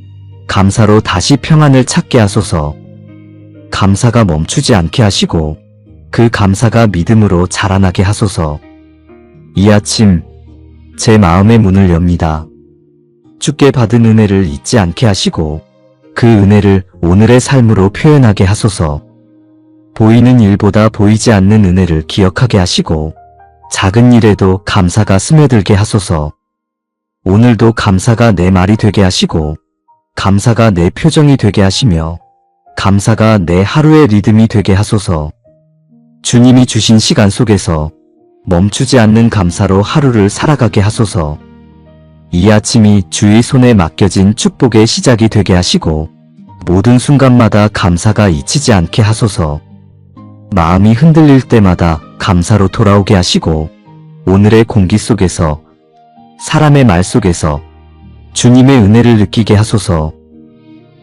감사로 다시 평안을 찾게 하소서. 감사가 멈추지 않게 하시고 그 감사가 믿음으로 자라나게 하소서. 이 아침 제 마음의 문을 엽니다. 주께 받은 은혜를 잊지 않게 하시고 그 은혜를 오늘의 삶으로 표현하게 하소서. 보이는 일보다 보이지 않는 은혜를 기억하게 하시고 작은 일에도 감사가 스며들게 하소서. 오늘도 감사가 내 말이 되게 하시고 감사가 내 표정이 되게 하시며 감사가 내 하루의 리듬이 되게 하소서. 주님이 주신 시간 속에서 멈추지 않는 감사로 하루를 살아가게 하소서. 이 아침이 주의 손에 맡겨진 축복의 시작이 되게 하시고 모든 순간마다 감사가 잊히지 않게 하소서. 마음이 흔들릴 때마다 감사로 돌아오게 하시고 오늘의 공기 속에서 사람의 말 속에서 주님의 은혜를 느끼게 하소서.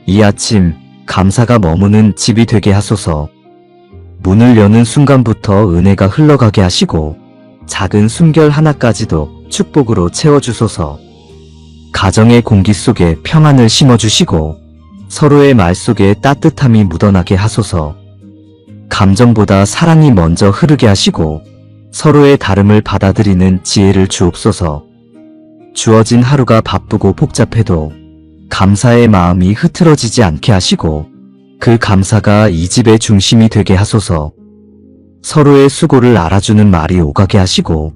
이 아침 감사가 머무는 집이 되게 하소서. 문을 여는 순간부터 은혜가 흘러가게 하시고 작은 숨결 하나까지도 축복으로 채워주소서. 가정의 공기 속에 평안을 심어주시고 서로의 말 속에 따뜻함이 묻어나게 하소서. 감정보다 사랑이 먼저 흐르게 하시고 서로의 다름을 받아들이는 지혜를 주옵소서. 주어진 하루가 바쁘고 복잡해도 감사의 마음이 흐트러지지 않게 하시고 그 감사가 이 집의 중심이 되게 하소서. 서로의 수고를 알아주는 말이 오가게 하시고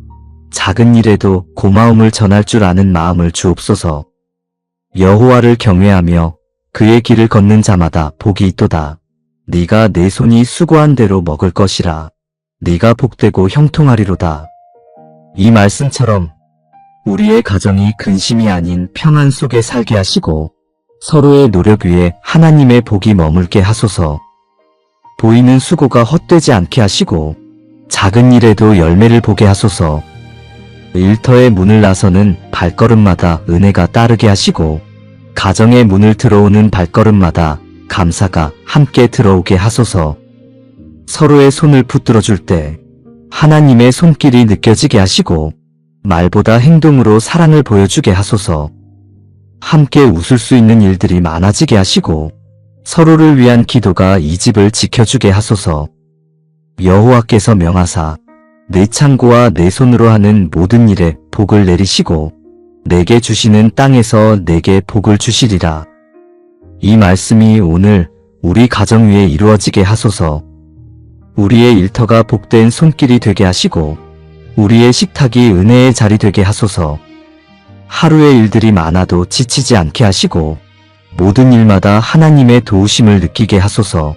작은 일에도 고마움을 전할 줄 아는 마음을 주옵소서. 여호와를 경외하며 그의 길을 걷는 자마다 복이 있도다. 네가 내 손이 수고한 대로 먹을 것이라. 네가 복되고 형통하리로다. 이 말씀처럼 우리의 가정이 근심이 아닌 평안 속에 살게 하시고 서로의 노력 위에 하나님의 복이 머물게 하소서. 보이는 수고가 헛되지 않게 하시고 작은 일에도 열매를 보게 하소서. 일터의 문을 나서는 발걸음마다 은혜가 따르게 하시고 가정의 문을 들어오는 발걸음마다 감사가 함께 들어오게 하소서. 서로의 손을 붙들어 줄 때 하나님의 손길이 느껴지게 하시고 말보다 행동으로 사랑을 보여주게 하소서. 함께 웃을 수 있는 일들이 많아지게 하시고 서로를 위한 기도가 이 집을 지켜주게 하소서. 여호와께서 명하사 내 창고와 내 손으로 하는 모든 일에 복을 내리시고 내게 주시는 땅에서 내게 복을 주시리라. 이 말씀이 오늘 우리 가정 위에 이루어지게 하소서. 우리의 일터가 복된 손길이 되게 하시고 우리의 식탁이 은혜의 자리 되게 하소서. 하루의 일들이 많아도 지치지 않게 하시고 모든 일마다 하나님의 도우심을 느끼게 하소서.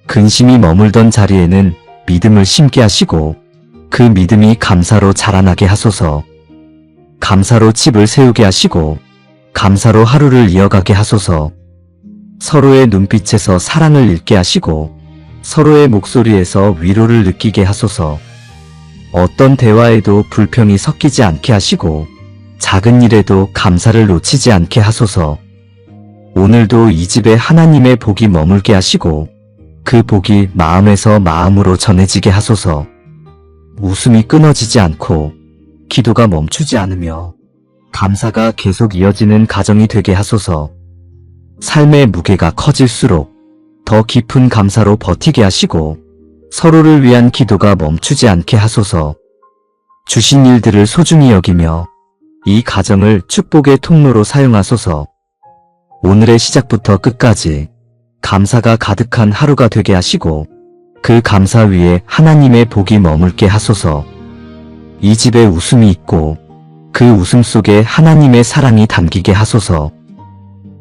근심이 머물던 자리에는 믿음을 심게 하시고 그 믿음이 감사로 자라나게 하소서. 감사로 집을 세우게 하시고 감사로 하루를 이어가게 하소서. 서로의 눈빛에서 사랑을 읽게 하시고 서로의 목소리에서 위로를 느끼게 하소서. 어떤 대화에도 불평이 섞이지 않게 하시고 작은 일에도 감사를 놓치지 않게 하소서. 오늘도 이 집에 하나님의 복이 머물게 하시고 그 복이 마음에서 마음으로 전해지게 하소서. 웃음이 끊어지지 않고 기도가 멈추지 않으며 감사가 계속 이어지는 가정이 되게 하소서. 삶의 무게가 커질수록 더 깊은 감사로 버티게 하시고 서로를 위한 기도가 멈추지 않게 하소서. 주신 일들을 소중히 여기며 이 가정을 축복의 통로로 사용하소서. 오늘의 시작부터 끝까지 감사가 가득한 하루가 되게 하시고 그 감사 위에 하나님의 복이 머물게 하소서. 이 집에 웃음이 있고 그 웃음 속에 하나님의 사랑이 담기게 하소서.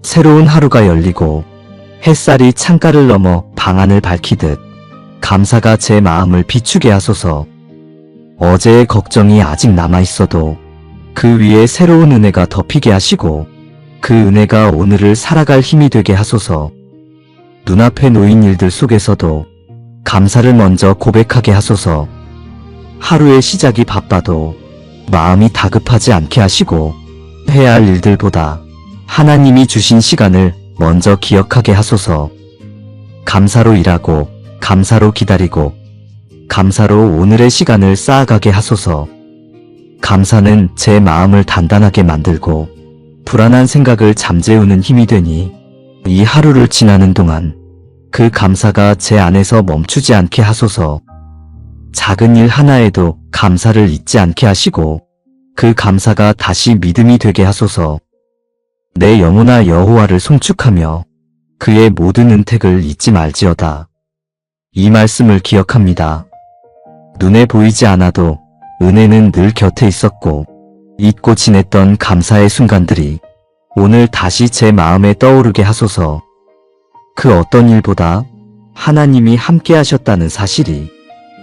새로운 하루가 열리고 햇살이 창가를 넘어 방 안을 밝히듯 감사가 제 마음을 비추게 하소서. 어제의 걱정이 아직 남아있어도 그 위에 새로운 은혜가 덮이게 하시고 그 은혜가 오늘을 살아갈 힘이 되게 하소서. 눈앞에 놓인 일들 속에서도 감사를 먼저 고백하게 하소서. 하루의 시작이 바빠도 마음이 다급하지 않게 하시고 해야 할 일들보다 하나님이 주신 시간을 먼저 기억하게 하소서. 감사로 일하고 감사로 기다리고 감사로 오늘의 시간을 쌓아가게 하소서. 감사는 제 마음을 단단하게 만들고 불안한 생각을 잠재우는 힘이 되니 이 하루를 지나는 동안 그 감사가 제 안에서 멈추지 않게 하소서. 작은 일 하나에도 감사를 잊지 않게 하시고 그 감사가 다시 믿음이 되게 하소서. 내 영혼아 여호와를 송축하며 그의 모든 은택을 잊지 말지어다. 이 말씀을 기억합니다. 눈에 보이지 않아도 은혜는 늘 곁에 있었고 잊고 지냈던 감사의 순간들이 오늘 다시 제 마음에 떠오르게 하소서. 그 어떤 일보다 하나님이 함께 하셨다는 사실이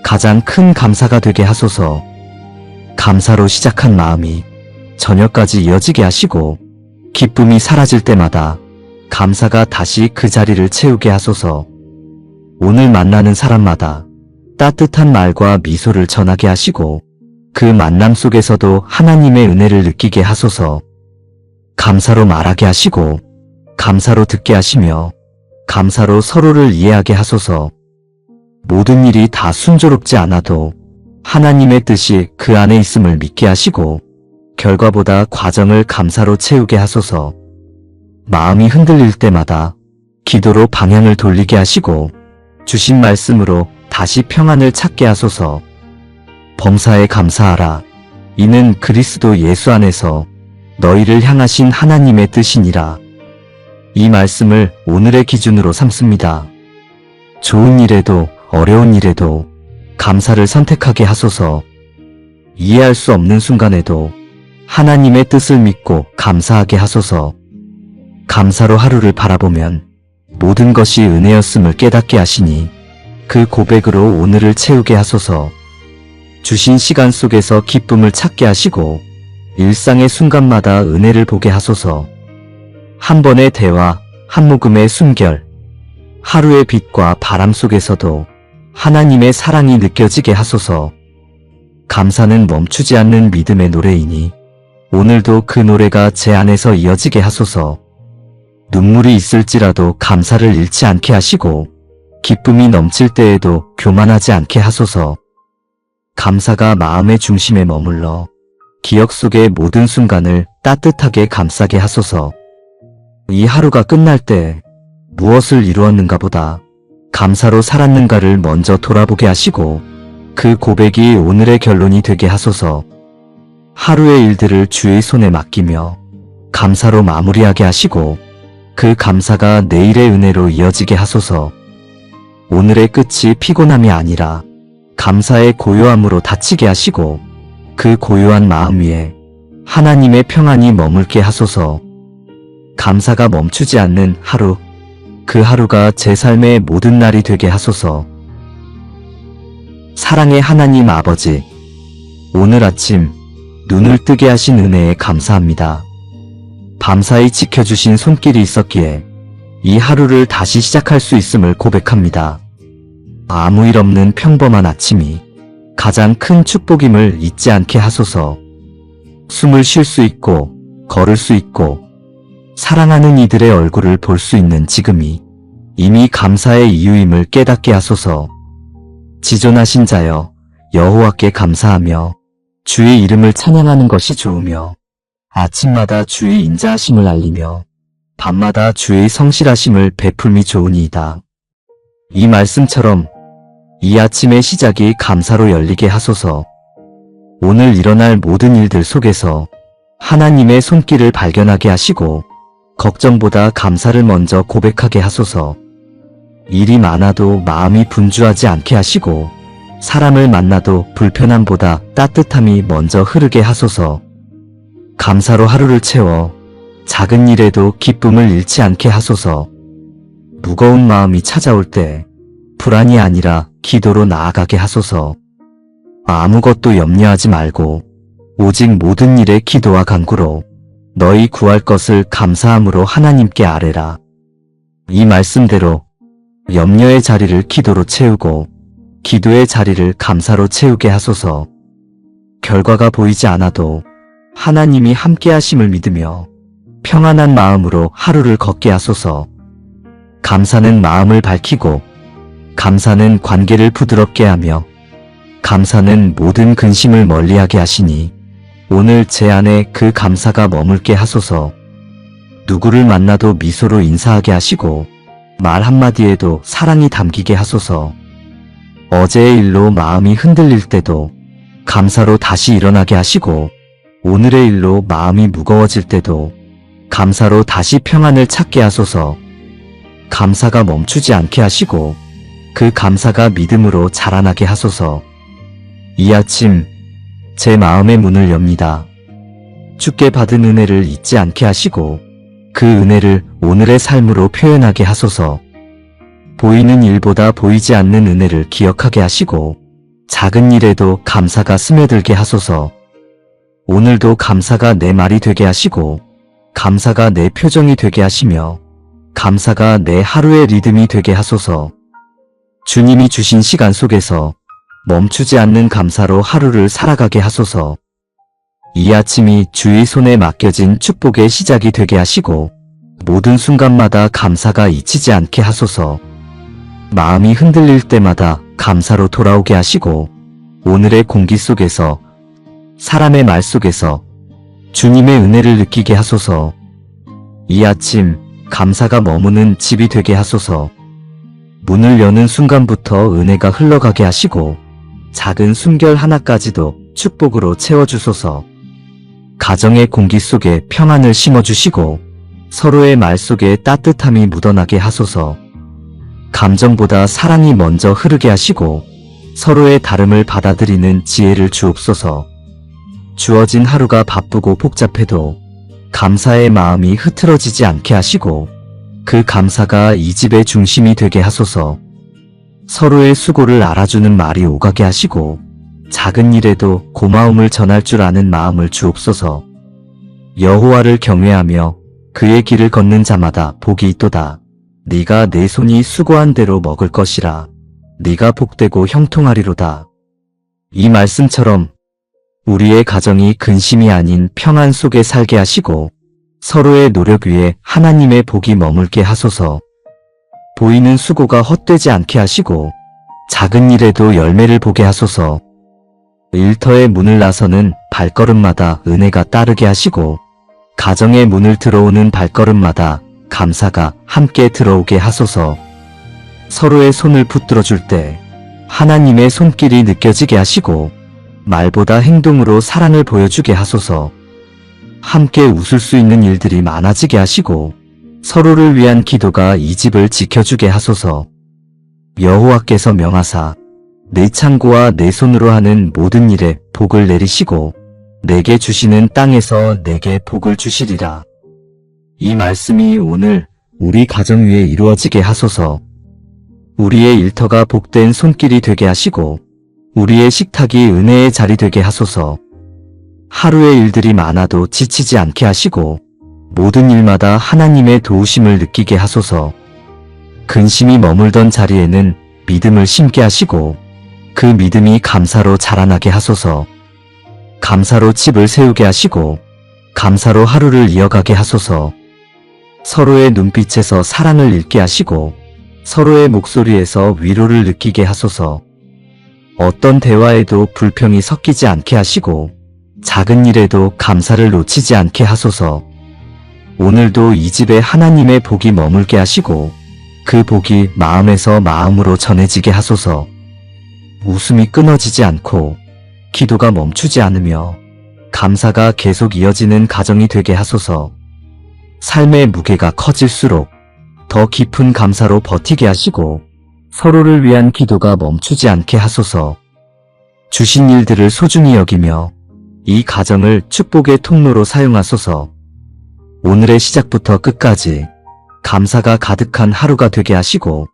가장 큰 감사가 되게 하소서. 감사로 시작한 마음이 저녁까지 이어지게 하시고 기쁨이 사라질 때마다 감사가 다시 그 자리를 채우게 하소서. 오늘 만나는 사람마다 따뜻한 말과 미소를 전하게 하시고 그 만남 속에서도 하나님의 은혜를 느끼게 하소서. 감사로 말하게 하시고 감사로 듣게 하시며 감사로 서로를 이해하게 하소서. 모든 일이 다 순조롭지 않아도 하나님의 뜻이 그 안에 있음을 믿게 하시고 결과보다 과정을 감사로 채우게 하소서. 마음이 흔들릴 때마다 기도로 방향을 돌리게 하시고 주신 말씀으로 다시 평안을 찾게 하소서. 범사에 감사하라. 이는 그리스도 예수 안에서 너희를 향하신 하나님의 뜻이니라. 이 말씀을 오늘의 기준으로 삼습니다. 좋은 일에도 어려운 일에도 감사를 선택하게 하소서. 이해할 수 없는 순간에도 하나님의 뜻을 믿고 감사하게 하소서. 감사로 하루를 바라보면 모든 것이 은혜였음을 깨닫게 하시니 그 고백으로 오늘을 채우게 하소서. 주신 시간 속에서 기쁨을 찾게 하시고 일상의 순간마다 은혜를 보게 하소서. 한 번의 대화, 한 모금의 숨결, 하루의 빛과 바람 속에서도 하나님의 사랑이 느껴지게 하소서. 감사는 멈추지 않는 믿음의 노래이니 오늘도 그 노래가 제 안에서 이어지게 하소서. 눈물이 있을지라도 감사를 잃지 않게 하시고 기쁨이 넘칠 때에도 교만하지 않게 하소서. 감사가 마음의 중심에 머물러 기억 속의 모든 순간을 따뜻하게 감싸게 하소서. 이 하루가 끝날 때 무엇을 이루었는가 보다 감사로 살았는가를 먼저 돌아보게 하시고 그 고백이 오늘의 결론이 되게 하소서. 하루의 일들을 주의 손에 맡기며 감사로 마무리하게 하시고 그 감사가 내일의 은혜로 이어지게 하소서. 오늘의 끝이 피곤함이 아니라 감사의 고요함으로 닫히게 하시고 그 고요한 마음 위에 하나님의 평안이 머물게 하소서. 감사가 멈추지 않는 하루, 그 하루가 제 삶의 모든 날이 되게 하소서. 사랑의 하나님 아버지, 오늘 아침 눈을 뜨게 하신 은혜에 감사합니다. 밤사이 지켜주신 손길이 있었기에 이 하루를 다시 시작할 수 있음을 고백합니다. 아무 일 없는 평범한 아침이 가장 큰 축복임을 잊지 않게 하소서. 숨을 쉴 수 있고 걸을 수 있고 사랑하는 이들의 얼굴을 볼 수 있는 지금이 이미 감사의 이유임을 깨닫게 하소서. 지존하신 자여 여호와께 감사하며 주의 이름을 찬양하는 것이 좋으며 아침마다 주의 인자하심을 알리며 밤마다 주의 성실하심을 베풀미 좋으니이다. 이 말씀처럼 이 아침의 시작이 감사로 열리게 하소서. 오늘 일어날 모든 일들 속에서 하나님의 손길을 발견하게 하시고 걱정보다 감사를 먼저 고백하게 하소서. 일이 많아도 마음이 분주하지 않게 하시고 사람을 만나도 불편함보다 따뜻함이 먼저 흐르게 하소서. 감사로 하루를 채워 작은 일에도 기쁨을 잃지 않게 하소서. 무거운 마음이 찾아올 때 불안이 아니라 기도로 나아가게 하소서. 아무것도 염려하지 말고 오직 모든 일에 기도와 간구로 너희 구할 것을 감사함으로 하나님께 아뢰라. 이 말씀대로 염려의 자리를 기도로 채우고 기도의 자리를 감사로 채우게 하소서. 결과가 보이지 않아도 하나님이 함께 하심을 믿으며 평안한 마음으로 하루를 걷게 하소서. 감사는 마음을 밝히고 감사는 관계를 부드럽게 하며 감사는 모든 근심을 멀리하게 하시니 오늘 제 안에 그 감사가 머물게 하소서. 누구를 만나도 미소로 인사하게 하시고 말 한마디에도 사랑이 담기게 하소서. 어제의 일로 마음이 흔들릴 때도 감사로 다시 일어나게 하시고 오늘의 일로 마음이 무거워질 때도 감사로 다시 평안을 찾게 하소서. 감사가 멈추지 않게 하시고 그 감사가 믿음으로 자라나게 하소서. 이 아침 제 마음의 문을 엽니다. 주께 받은 은혜를 잊지 않게 하시고 그 은혜를 오늘의 삶으로 표현하게 하소서. 보이는 일보다 보이지 않는 은혜를 기억하게 하시고 작은 일에도 감사가 스며들게 하소서. 오늘도 감사가 내 말이 되게 하시고 감사가 내 표정이 되게 하시며 감사가 내 하루의 리듬이 되게 하소서. 주님이 주신 시간 속에서 멈추지 않는 감사로 하루를 살아가게 하소서. 이 아침이 주의 손에 맡겨진 축복의 시작이 되게 하시고 모든 순간마다 감사가 잊히지 않게 하소서. 마음이 흔들릴 때마다 감사로 돌아오게 하시고 오늘의 공기 속에서 사람의 말 속에서 주님의 은혜를 느끼게 하소서. 이 아침 감사가 머무는 집이 되게 하소서. 문을 여는 순간부터 은혜가 흘러가게 하시고 작은 숨결 하나까지도 축복으로 채워주소서. 가정의 공기 속에 평안을 심어주시고 서로의 말 속에 따뜻함이 묻어나게 하소서. 감정보다 사랑이 먼저 흐르게 하시고 서로의 다름을 받아들이는 지혜를 주옵소서. 주어진 하루가 바쁘고 복잡해도 감사의 마음이 흐트러지지 않게 하시고 그 감사가 이 집의 중심이 되게 하소서. 서로의 수고를 알아주는 말이 오가게 하시고 작은 일에도 고마움을 전할 줄 아는 마음을 주옵소서. 여호와를 경외하며 그의 길을 걷는 자마다 복이 있도다. 네가 내 손이 수고한 대로 먹을 것이라. 네가 복되고 형통하리로다. 이 말씀처럼 우리의 가정이 근심이 아닌 평안 속에 살게 하시고 서로의 노력 위에 하나님의 복이 머물게 하소서. 보이는 수고가 헛되지 않게 하시고 작은 일에도 열매를 보게 하소서. 일터의 문을 나서는 발걸음마다 은혜가 따르게 하시고 가정의 문을 들어오는 발걸음마다 감사가 함께 들어오게 하소서. 서로의 손을 붙들어 줄 때 하나님의 손길이 느껴지게 하시고 말보다 행동으로 사랑을 보여주게 하소서. 함께 웃을 수 있는 일들이 많아지게 하시고 서로를 위한 기도가 이 집을 지켜주게 하소서. 여호와께서 명하사 내 창고와 내 손으로 하는 모든 일에 복을 내리시고 내게 주시는 땅에서 내게 복을 주시리라. 이 말씀이 오늘 우리 가정 위에 이루어지게 하소서. 우리의 일터가 복된 손길이 되게 하시고 우리의 식탁이 은혜의 자리 되게 하소서. 하루의 일들이 많아도 지치지 않게 하시고 모든 일마다 하나님의 도우심을 느끼게 하소서. 근심이 머물던 자리에는 믿음을 심게 하시고 그 믿음이 감사로 자라나게 하소서. 감사로 집을 세우게 하시고 감사로 하루를 이어가게 하소서. 서로의 눈빛에서 사랑을 읽게 하시고 서로의 목소리에서 위로를 느끼게 하소서. 어떤 대화에도 불평이 섞이지 않게 하시고 작은 일에도 감사를 놓치지 않게 하소서. 오늘도 이 집에 하나님의 복이 머물게 하시고 그 복이 마음에서 마음으로 전해지게 하소서. 웃음이 끊어지지 않고 기도가 멈추지 않으며 감사가 계속 이어지는 가정이 되게 하소서. 삶의 무게가 커질수록 더 깊은 감사로 버티게 하시고 서로를 위한 기도가 멈추지 않게 하소서. 주신 일들을 소중히 여기며 이 가정을 축복의 통로로 사용하소서. 오늘의 시작부터 끝까지 감사가 가득한 하루가 되게 하시고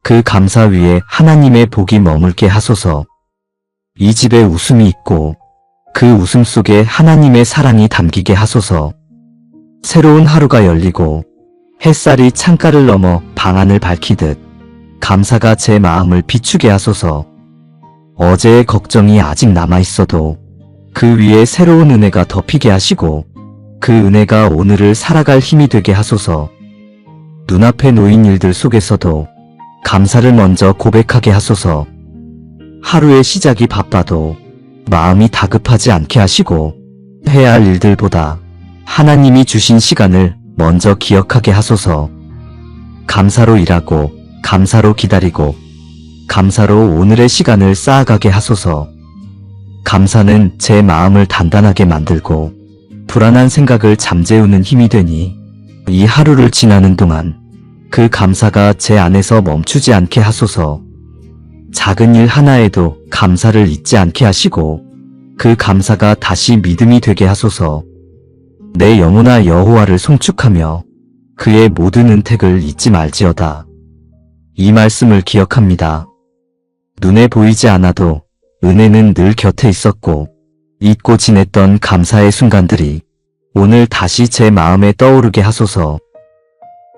그 감사 위에 하나님의 복이 머물게 하소서. 이 집에 웃음이 있고 그 웃음 속에 하나님의 사랑이 담기게 하소서. 새로운 하루가 열리고 햇살이 창가를 넘어 방안을 밝히듯 감사가 제 마음을 비추게 하소서. 어제의 걱정이 아직 남아있어도 그 위에 새로운 은혜가 덮이게 하시고 그 은혜가 오늘을 살아갈 힘이 되게 하소서. 눈앞에 놓인 일들 속에서도 감사를 먼저 고백하게 하소서. 하루의 시작이 바빠도 마음이 다급하지 않게 하시고 해야 할 일들보다 하나님이 주신 시간을 먼저 기억하게 하소서. 감사로 일하고 감사로 기다리고 감사로 오늘의 시간을 쌓아가게 하소서. 감사는 제 마음을 단단하게 만들고 불안한 생각을 잠재우는 힘이 되니 이 하루를 지나는 동안 그 감사가 제 안에서 멈추지 않게 하소서. 작은 일 하나에도 감사를 잊지 않게 하시고 그 감사가 다시 믿음이 되게 하소서. 내 영혼아 여호와를 송축하며 그의 모든 은택을 잊지 말지어다. 이 말씀을 기억합니다. 눈에 보이지 않아도 은혜는 늘 곁에 있었고 잊고 지냈던 감사의 순간들이 오늘 다시 제 마음에 떠오르게 하소서.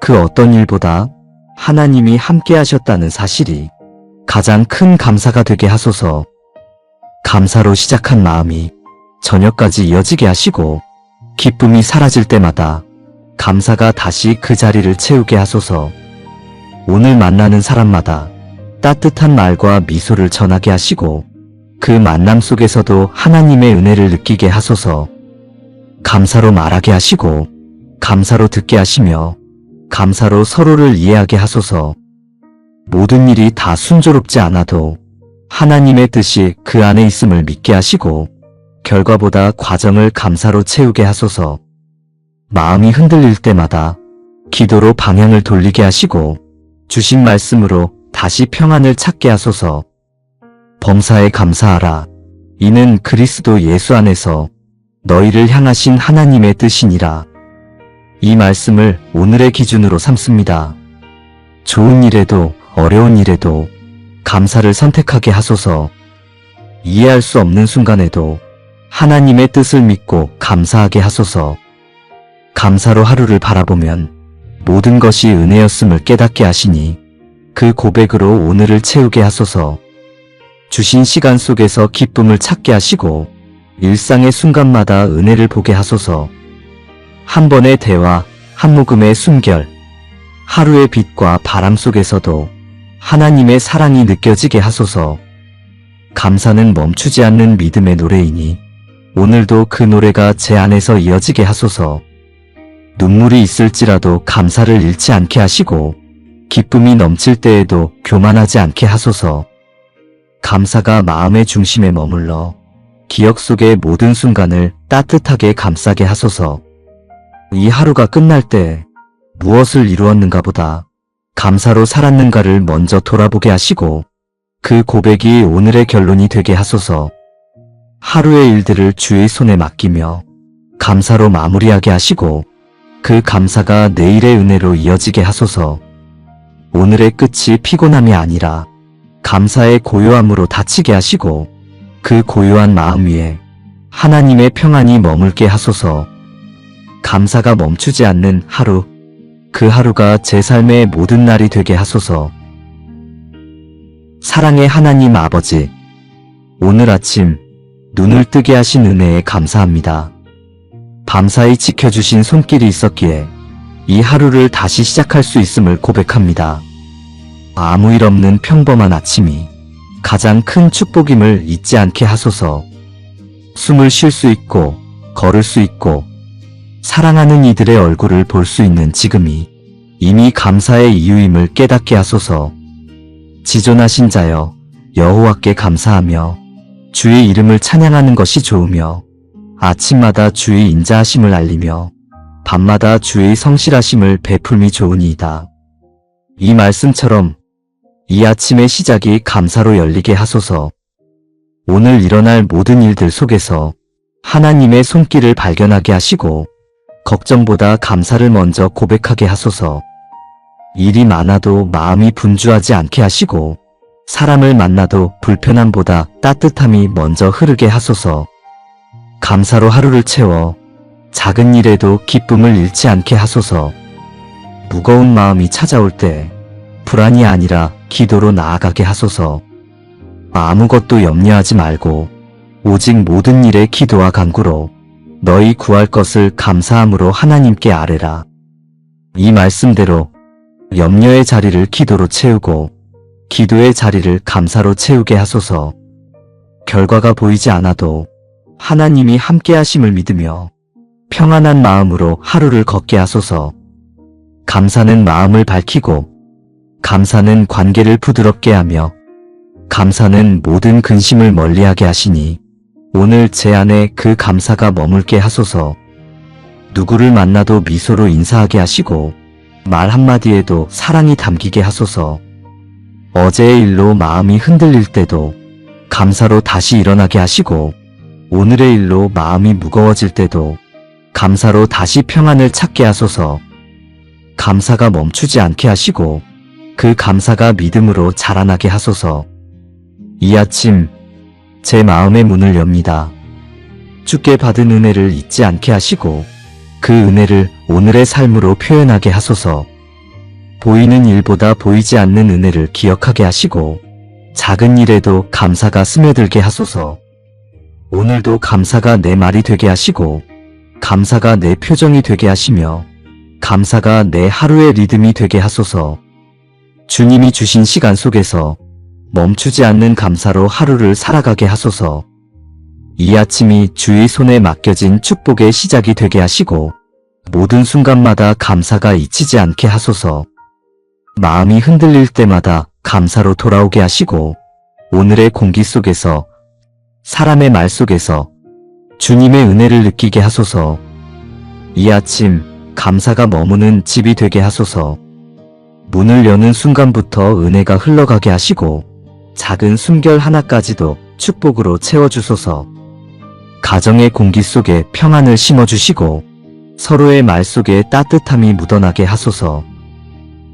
그 어떤 일보다 하나님이 함께 하셨다는 사실이 가장 큰 감사가 되게 하소서. 감사로 시작한 마음이 저녁까지 이어지게 하시고 기쁨이 사라질 때마다 감사가 다시 그 자리를 채우게 하소서. 오늘 만나는 사람마다 따뜻한 말과 미소를 전하게 하시고 그 만남 속에서도 하나님의 은혜를 느끼게 하소서. 감사로 말하게 하시고 감사로 듣게 하시며 감사로 서로를 이해하게 하소서. 모든 일이 다 순조롭지 않아도 하나님의 뜻이 그 안에 있음을 믿게 하시고 결과보다 과정을 감사로 채우게 하소서. 마음이 흔들릴 때마다 기도로 방향을 돌리게 하시고 주신 말씀으로 다시 평안을 찾게 하소서. 범사에 감사하라. 이는 그리스도 예수 안에서 너희를 향하신 하나님의 뜻이니라. 이 말씀을 오늘의 기준으로 삼습니다. 좋은 일에도 어려운 일에도 감사를 선택하게 하소서. 이해할 수 없는 순간에도 하나님의 뜻을 믿고 감사하게 하소서. 감사로 하루를 바라보면 모든 것이 은혜였음을 깨닫게 하시니 그 고백으로 오늘을 채우게 하소서. 주신 시간 속에서 기쁨을 찾게 하시고 일상의 순간마다 은혜를 보게 하소서. 한 번의 대화, 한 모금의 숨결, 하루의 빛과 바람 속에서도 하나님의 사랑이 느껴지게 하소서. 감사는 멈추지 않는 믿음의 노래이니 오늘도 그 노래가 제 안에서 이어지게 하소서. 눈물이 있을지라도 감사를 잃지 않게 하시고 기쁨이 넘칠 때에도 교만하지 않게 하소서. 감사가 마음의 중심에 머물러 기억 속의 모든 순간을 따뜻하게 감싸게 하소서. 이 하루가 끝날 때 무엇을 이루었는가 보다 감사로 살았는가를 먼저 돌아보게 하시고 그 고백이 오늘의 결론이 되게 하소서. 하루의 일들을 주의 손에 맡기며 감사로 마무리하게 하시고 그 감사가 내일의 은혜로 이어지게 하소서. 오늘의 끝이 피곤함이 아니라 감사의 고요함으로 닫히게 하시고 그 고요한 마음 위에 하나님의 평안이 머물게 하소서. 감사가 멈추지 않는 하루, 그 하루가 제 삶의 모든 날이 되게 하소서. 사랑의 하나님 아버지, 오늘 아침 눈을 뜨게 하신 은혜에 감사합니다. 밤사이 지켜주신 손길이 있었기에 이 하루를 다시 시작할 수 있음을 고백합니다. 아무 일 없는 평범한 아침이 가장 큰 축복임을 잊지 않게 하소서. 숨을 쉴 수 있고 걸을 수 있고 사랑하는 이들의 얼굴을 볼 수 있는 지금이 이미 감사의 이유임을 깨닫게 하소서. 지존하신 자여 여호와께 감사하며 주의 이름을 찬양하는 것이 좋으며 아침마다 주의 인자하심을 알리며 밤마다 주의 성실하심을 베풀미 좋으니이다. 이 말씀처럼 이 아침의 시작이 감사로 열리게 하소서. 오늘 일어날 모든 일들 속에서 하나님의 손길을 발견하게 하시고 걱정보다 감사를 먼저 고백하게 하소서. 일이 많아도 마음이 분주하지 않게 하시고 사람을 만나도 불편함보다 따뜻함이 먼저 흐르게 하소서. 감사로 하루를 채워 작은 일에도 기쁨을 잃지 않게 하소서. 무거운 마음이 찾아올 때 불안이 아니라 기도로 나아가게 하소서. 아무것도 염려하지 말고 오직 모든 일에 기도와 간구로 너희 구할 것을 감사함으로 하나님께 아뢰라. 이 말씀대로 염려의 자리를 기도로 채우고 기도의 자리를 감사로 채우게 하소서. 결과가 보이지 않아도 하나님이 함께 하심을 믿으며 평안한 마음으로 하루를 걷게 하소서. 감사는 마음을 밝히고 감사는 관계를 부드럽게 하며 감사는 모든 근심을 멀리하게 하시니 오늘 제 안에 그 감사가 머물게 하소서. 누구를 만나도 미소로 인사하게 하시고 말 한마디에도 사랑이 담기게 하소서. 어제의 일로 마음이 흔들릴 때도 감사로 다시 일어나게 하시고 오늘의 일로 마음이 무거워질 때도 감사로 다시 평안을 찾게 하소서. 감사가 멈추지 않게 하시고 그 감사가 믿음으로 자라나게 하소서. 이 아침 제 마음의 문을 엽니다. 주께 받은 은혜를 잊지 않게 하시고 그 은혜를 오늘의 삶으로 표현하게 하소서. 보이는 일보다 보이지 않는 은혜를 기억하게 하시고 작은 일에도 감사가 스며들게 하소서. 오늘도 감사가 내 말이 되게 하시고 감사가 내 표정이 되게 하시며 감사가 내 하루의 리듬이 되게 하소서. 주님이 주신 시간 속에서 멈추지 않는 감사로 하루를 살아가게 하소서. 이 아침이 주의 손에 맡겨진 축복의 시작이 되게 하시고 모든 순간마다 감사가 잊히지 않게 하소서. 마음이 흔들릴 때마다 감사로 돌아오게 하시고 오늘의 공기 속에서 사람의 말 속에서 주님의 은혜를 느끼게 하소서. 이 아침 감사가 머무는 집이 되게 하소서. 문을 여는 순간부터 은혜가 흘러가게 하시고 작은 숨결 하나까지도 축복으로 채워주소서. 가정의 공기 속에 평안을 심어주시고 서로의 말 속에 따뜻함이 묻어나게 하소서.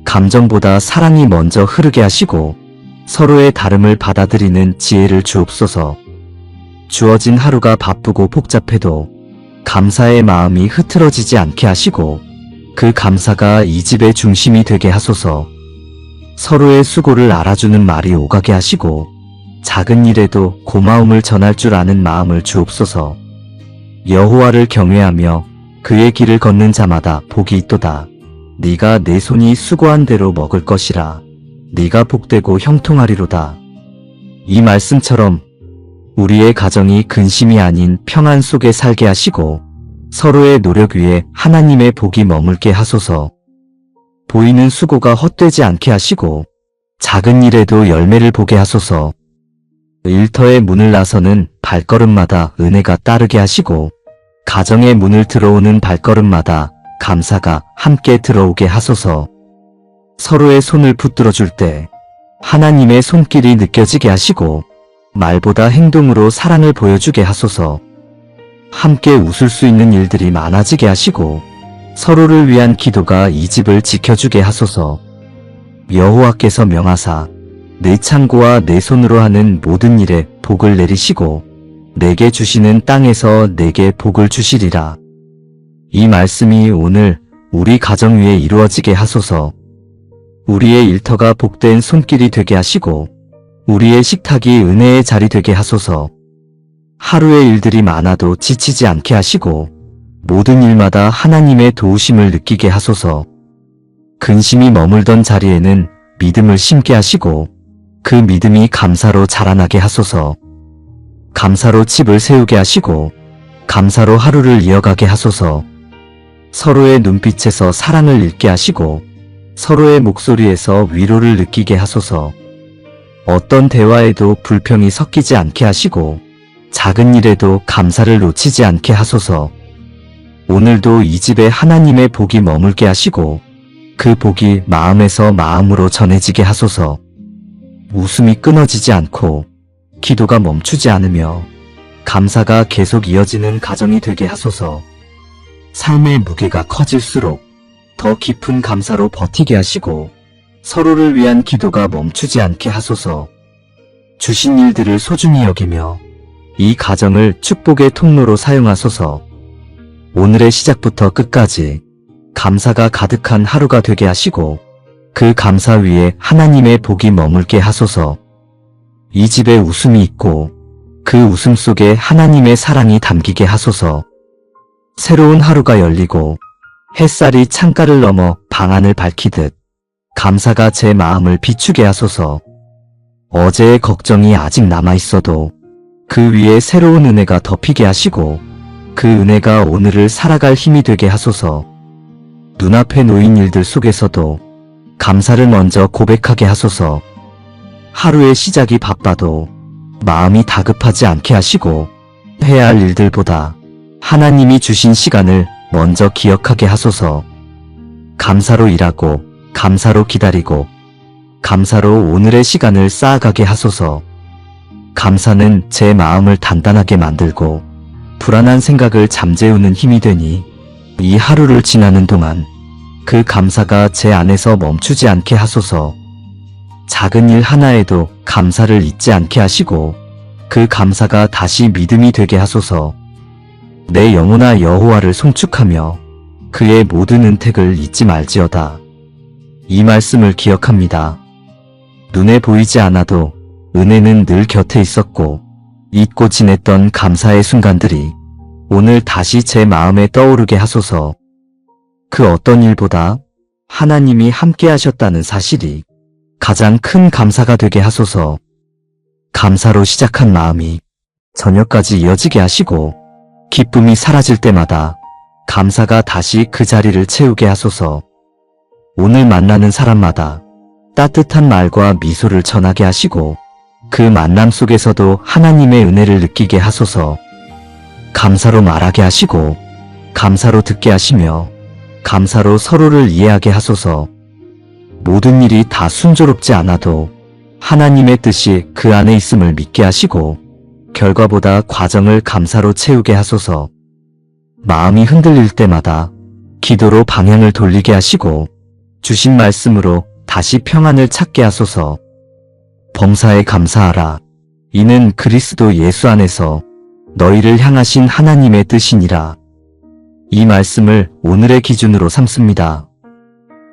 감정보다 사랑이 먼저 흐르게 하시고 서로의 다름을 받아들이는 지혜를 주옵소서. 주어진 하루가 바쁘고 복잡해도 감사의 마음이 흐트러지지 않게 하시고 그 감사가 이 집의 중심이 되게 하소서. 서로의 수고를 알아주는 말이 오가게 하시고 작은 일에도 고마움을 전할 줄 아는 마음을 주옵소서. 여호와를 경외하며 그의 길을 걷는 자마다 복이 있도다. 네가 내 손이 수고한 대로 먹을 것이라. 네가 복되고 형통하리로다. 이 말씀처럼 우리의 가정이 근심이 아닌 평안 속에 살게 하시고 서로의 노력 위에 하나님의 복이 머물게 하소서. 보이는 수고가 헛되지 않게 하시고 작은 일에도 열매를 보게 하소서. 일터의 문을 나서는 발걸음마다 은혜가 따르게 하시고 가정의 문을 들어오는 발걸음마다 감사가 함께 들어오게 하소서. 서로의 손을 붙들어 줄 때 하나님의 손길이 느껴지게 하시고 말보다 행동으로 사랑을 보여주게 하소서. 함께 웃을 수 있는 일들이 많아지게 하시고 서로를 위한 기도가 이 집을 지켜주게 하소서. 여호와께서 명하사 내 창고와 내 손으로 하는 모든 일에 복을 내리시고 내게 주시는 땅에서 내게 복을 주시리라. 이 말씀이 오늘 우리 가정 위에 이루어지게 하소서. 우리의 일터가 복된 손길이 되게 하시고 우리의 식탁이 은혜의 자리 되게 하소서. 하루의 일들이 많아도 지치지 않게 하시고 모든 일마다 하나님의 도우심을 느끼게 하소서. 근심이 머물던 자리에는 믿음을 심게 하시고 그 믿음이 감사로 자라나게 하소서. 감사로 집을 세우게 하시고 감사로 하루를 이어가게 하소서. 서로의 눈빛에서 사랑을 읽게 하시고 서로의 목소리에서 위로를 느끼게 하소서. 어떤 대화에도 불평이 섞이지 않게 하시고 작은 일에도 감사를 놓치지 않게 하소서. 오늘도 이 집에 하나님의 복이 머물게 하시고 그 복이 마음에서 마음으로 전해지게 하소서. 웃음이 끊어지지 않고 기도가 멈추지 않으며 감사가 계속 이어지는 가정이 되게 하소서. 삶의 무게가 커질수록 더 깊은 감사로 버티게 하시고 서로를 위한 기도가 멈추지 않게 하소서. 주신 일들을 소중히 여기며 이 가정을 축복의 통로로 사용하소서. 오늘의 시작부터 끝까지 감사가 가득한 하루가 되게 하시고 그 감사 위에 하나님의 복이 머물게 하소서. 이 집에 웃음이 있고 그 웃음 속에 하나님의 사랑이 담기게 하소서. 새로운 하루가 열리고 햇살이 창가를 넘어 방안을 밝히듯 감사가 제 마음을 비추게 하소서. 어제의 걱정이 아직 남아있어도 그 위에 새로운 은혜가 덮이게 하시고 그 은혜가 오늘을 살아갈 힘이 되게 하소서. 눈앞에 놓인 일들 속에서도 감사를 먼저 고백하게 하소서. 하루의 시작이 바빠도 마음이 다급하지 않게 하시고 해야 할 일들보다 하나님이 주신 시간을 먼저 기억하게 하소서. 감사로 일하고 감사로 기다리고 감사로 오늘의 시간을 쌓아가게 하소서. 감사는 제 마음을 단단하게 만들고 불안한 생각을 잠재우는 힘이 되니 이 하루를 지나는 동안 그 감사가 제 안에서 멈추지 않게 하소서. 작은 일 하나에도 감사를 잊지 않게 하시고 그 감사가 다시 믿음이 되게 하소서. 내 영혼아 여호와를 송축하며 그의 모든 은택을 잊지 말지어다. 이 말씀을 기억합니다. 눈에 보이지 않아도 은혜는 늘 곁에 있었고 잊고 지냈던 감사의 순간들이 오늘 다시 제 마음에 떠오르게 하소서. 그 어떤 일보다 하나님이 함께 하셨다는 사실이 가장 큰 감사가 되게 하소서. 감사로 시작한 마음이 저녁까지 이어지게 하시고 기쁨이 사라질 때마다 감사가 다시 그 자리를 채우게 하소서. 오늘 만나는 사람마다 따뜻한 말과 미소를 전하게 하시고 그 만남 속에서도 하나님의 은혜를 느끼게 하소서. 감사로 말하게 하시고 감사로 듣게 하시며 감사로 서로를 이해하게 하소서. 모든 일이 다 순조롭지 않아도 하나님의 뜻이 그 안에 있음을 믿게 하시고 결과보다 과정을 감사로 채우게 하소서. 마음이 흔들릴 때마다 기도로 방향을 돌리게 하시고 주신 말씀으로 다시 평안을 찾게 하소서. 범사에 감사하라. 이는 그리스도 예수 안에서 너희를 향하신 하나님의 뜻이니라. 이 말씀을 오늘의 기준으로 삼습니다.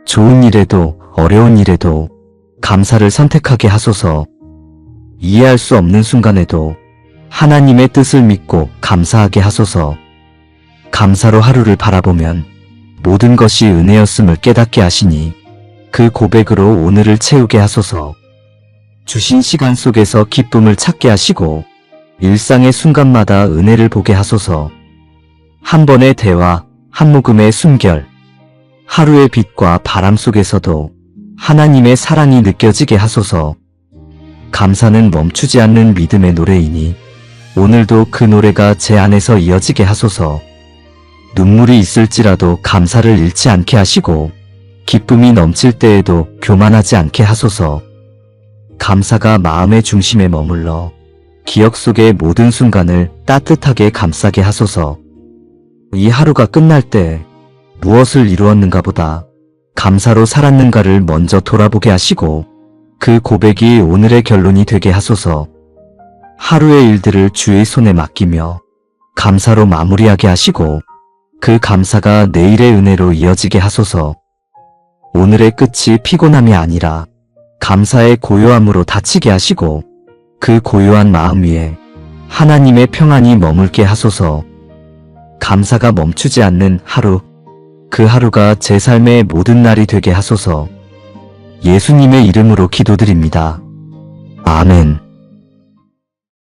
좋은 일에도 어려운 일에도 감사를 선택하게 하소서. 이해할 수 없는 순간에도 하나님의 뜻을 믿고 감사하게 하소서. 감사로 하루를 바라보면 모든 것이 은혜였음을 깨닫게 하시니 그 고백으로 오늘을 채우게 하소서. 주신 시간 속에서 기쁨을 찾게 하시고 일상의 순간마다 은혜를 보게 하소서. 한 번의 대화, 한 모금의 숨결, 하루의 빛과 바람 속에서도 하나님의 사랑이 느껴지게 하소서. 감사는 멈추지 않는 믿음의 노래이니 오늘도 그 노래가 제 안에서 이어지게 하소서. 눈물이 있을지라도 감사를 잃지 않게 하시고 기쁨이 넘칠 때에도 교만하지 않게 하소서. 감사가 마음의 중심에 머물러 기억 속의 모든 순간을 따뜻하게 감싸게 하소서. 이 하루가 끝날 때 무엇을 이루었는가 보다 감사로 살았는가를 먼저 돌아보게 하시고 그 고백이 오늘의 결론이 되게 하소서. 하루의 일들을 주의 손에 맡기며 감사로 마무리하게 하시고 그 감사가 내일의 은혜로 이어지게 하소서. 오늘의 끝이 피곤함이 아니라 감사의 고요함으로 닫히게 하시고 그 고요한 마음 위에 하나님의 평안이 머물게 하소서. 감사가 멈추지 않는 하루, 그 하루가 제 삶의 모든 날이 되게 하소서. 예수님의 이름으로 기도드립니다. 아멘.